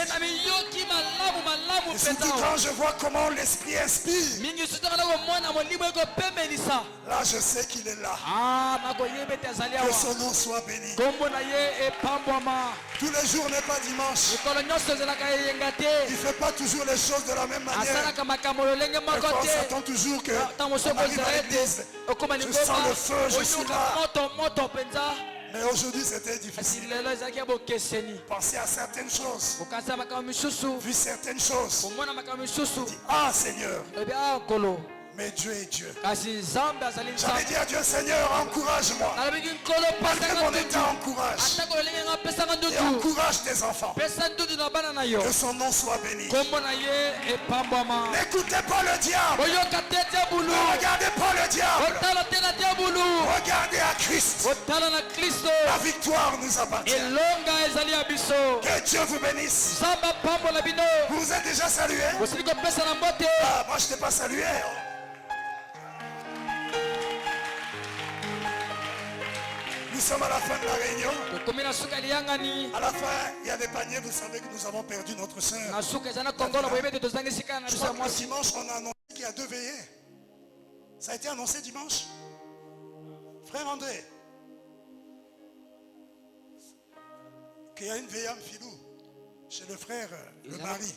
Et surtout quand je vois comment l'Esprit inspire. Là je sais qu'il est là. Que son nom soit béni. Tous les jours n'est pas dimanche. Il ne fait pas toujours les choses de la même manière. On s'attend toujours que on arrive à l'église. Je sens le feu, je suis là. Mais aujourd'hui c'était difficile. Penser à certaines choses. Vu certaines choses. Dit, ah Seigneur. Mais Dieu est Dieu. J'avais dit à Dieu, Seigneur, encourage-moi. Malgré mon état, encourage. Et encourage tes enfants. Que son nom soit béni. N'écoutez pas le diable. Ne regardez pas le diable. Regardez à Christ. La victoire nous appartient. Que Dieu vous bénisse. Vous vous êtes déjà salué? Ah, moi je t'ai pas salué. Nous sommes à la fin de la réunion. À la fin, il y a des paniers. Vous savez que nous avons perdu notre soeur. Je crois que dimanche, on a annoncé qu'il y a 2 veillées. Ça a été annoncé dimanche. Frère André, qu'il y a une veillée en Filou chez le frère, le mari.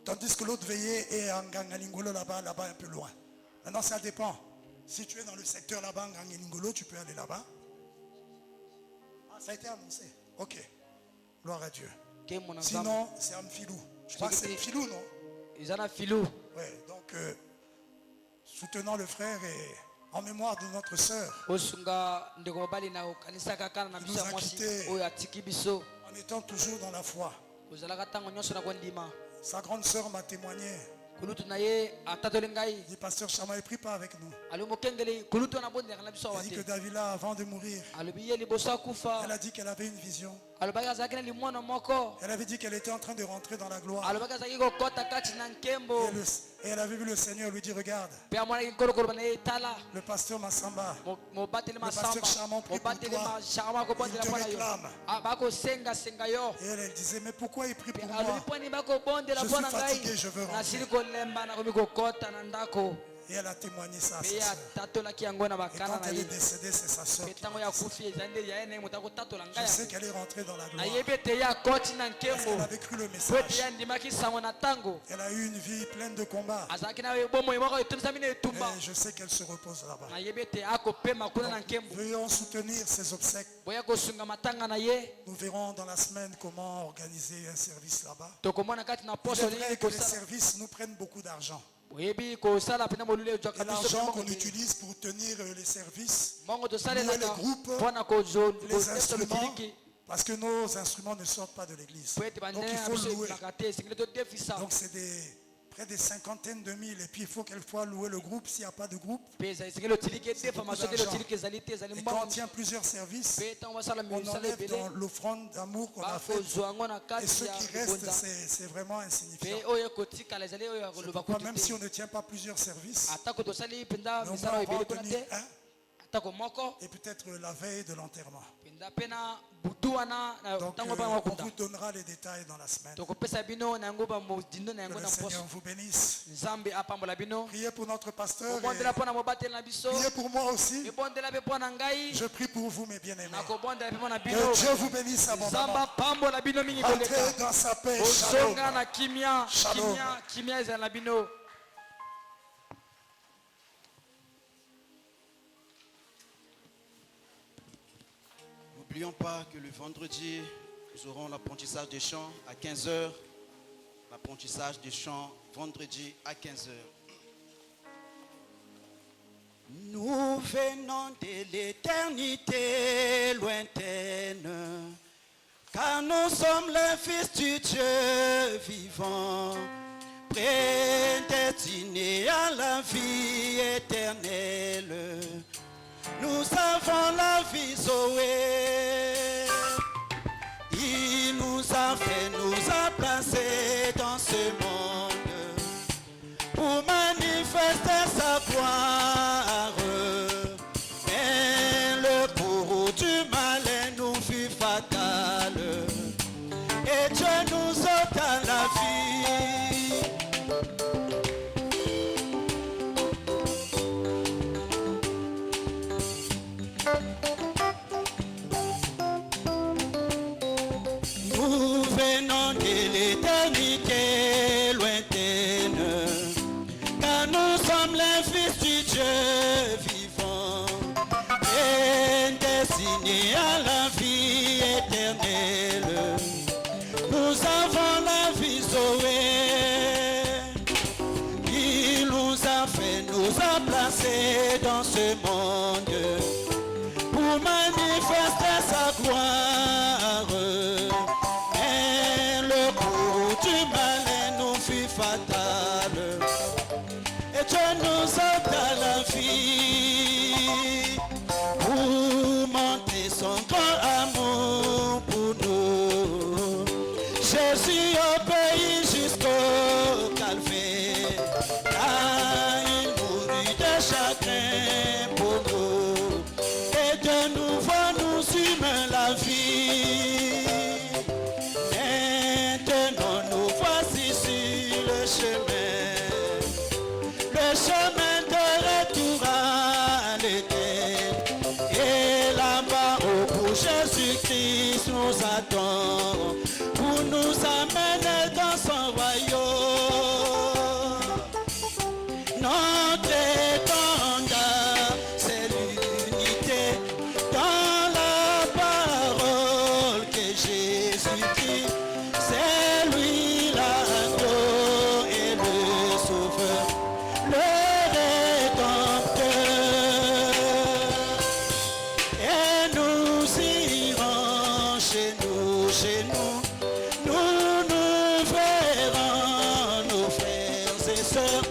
Tandis que l'autre veillée est en Gangalingolo là-bas un peu loin. Maintenant, ça dépend. Si tu es dans le secteur là-bas, en Gangalingolo, tu peux aller là-bas. Ça a été annoncé. Ok. Gloire à Dieu. Sinon, c'est un filou. Je crois que c'est filou, non? Ils en ont filou. Oui, donc soutenant le frère et en mémoire de notre sœur. Il nous a quittés en étant toujours dans la foi. Sa grande sœur m'a témoigné. Il dit, pasteur Chama, ne prie pas avec nous. Il dit que Davila, avant de mourir, elle a dit qu'elle avait une vision. Elle avait dit qu'elle était en train de rentrer dans la gloire. Et elle avait vu le Seigneur lui dire, regarde, le pasteur Massamba, le pasteur Chamon prie pour toi, il te réclame. Et elle disait, mais pourquoi il prie pour moi? Je suis fatigué, je veux rentrer. Et elle a témoigné ça à sa soeur. Et quand elle est décédée, c'est sa soeur qui m'a dit. Je sais qu'elle est rentrée dans la gloire. Parce qu'elle avait cru le message. Elle a eu une vie pleine de combats. Et je sais qu'elle se repose là-bas. Veuillons soutenir ses obsèques. Nous verrons dans la semaine comment organiser un service là-bas. Il est vrai que les services nous prennent beaucoup d'argent. Et l'argent qu'on utilise pour tenir les services, louer les groupes, les instruments, parce que nos instruments ne sortent pas de l'église. Donc il faut louer. Donc c'est près des cinquantaines de mille. Et puis il faut quelquefois louer le groupe s'il n'y a pas de groupe. Et quand on tient plusieurs services, on enlève dans l'offrande d'amour qu'on a fait. Et ce qui reste, c'est vraiment insignifiant. Pourquoi même si on ne tient pas plusieurs services, mais au moins on va en tenir un. Et peut-être la veille de l'enterrement. Donc on vous donnera les détails dans la semaine. Que le Seigneur vous bénisse. Priez pour notre pasteur. Priez pour moi aussi. Je prie pour vous, mes bien-aimés. Que Dieu vous bénisse abondamment. Entrez dans sa paix. Shalom. Shalom. N'oublions pas que le vendredi, nous aurons l'apprentissage des chants à 15h. L'apprentissage des chants vendredi à 15h. Nous venons de l'éternité lointaine, car nous sommes les fils du Dieu vivant, prédestinés à la vie éternelle. Nous avons la vie Zoé, il nous a fait pour manifester sa gloire. Mais le bourreau du malin nous fut fatal, et Dieu nous ôta la vie. Nous venons de l'éternité lointaine, car nous sommes les fils du Dieu vivant, et destinés à la vie éternelle. Nous avons la vie Zoé. Il nous a fait, nous a placés dans ce monde pour manifester sa gloire. Et le cours du malin nous fut fatal, et Dieu nous a donné la vie pour monter son grand amour pour nous. Jésus obéit jusqu'au calvaire, car il mourut de chagrin pour nous, et de nouveau nous humains la vie. Maintenant nous voici sur le chemin de retour à l'éternel, et là-bas au bout Jésus-Christ nous attend pour nous amener dans son royaume. Notre étendard, c'est l'unité dans la parole que Jésus dit. C'est lui l'agneau et le sauveur, le rédempteur. Et nous irons chez nous, nous verrons nos frères et sœurs.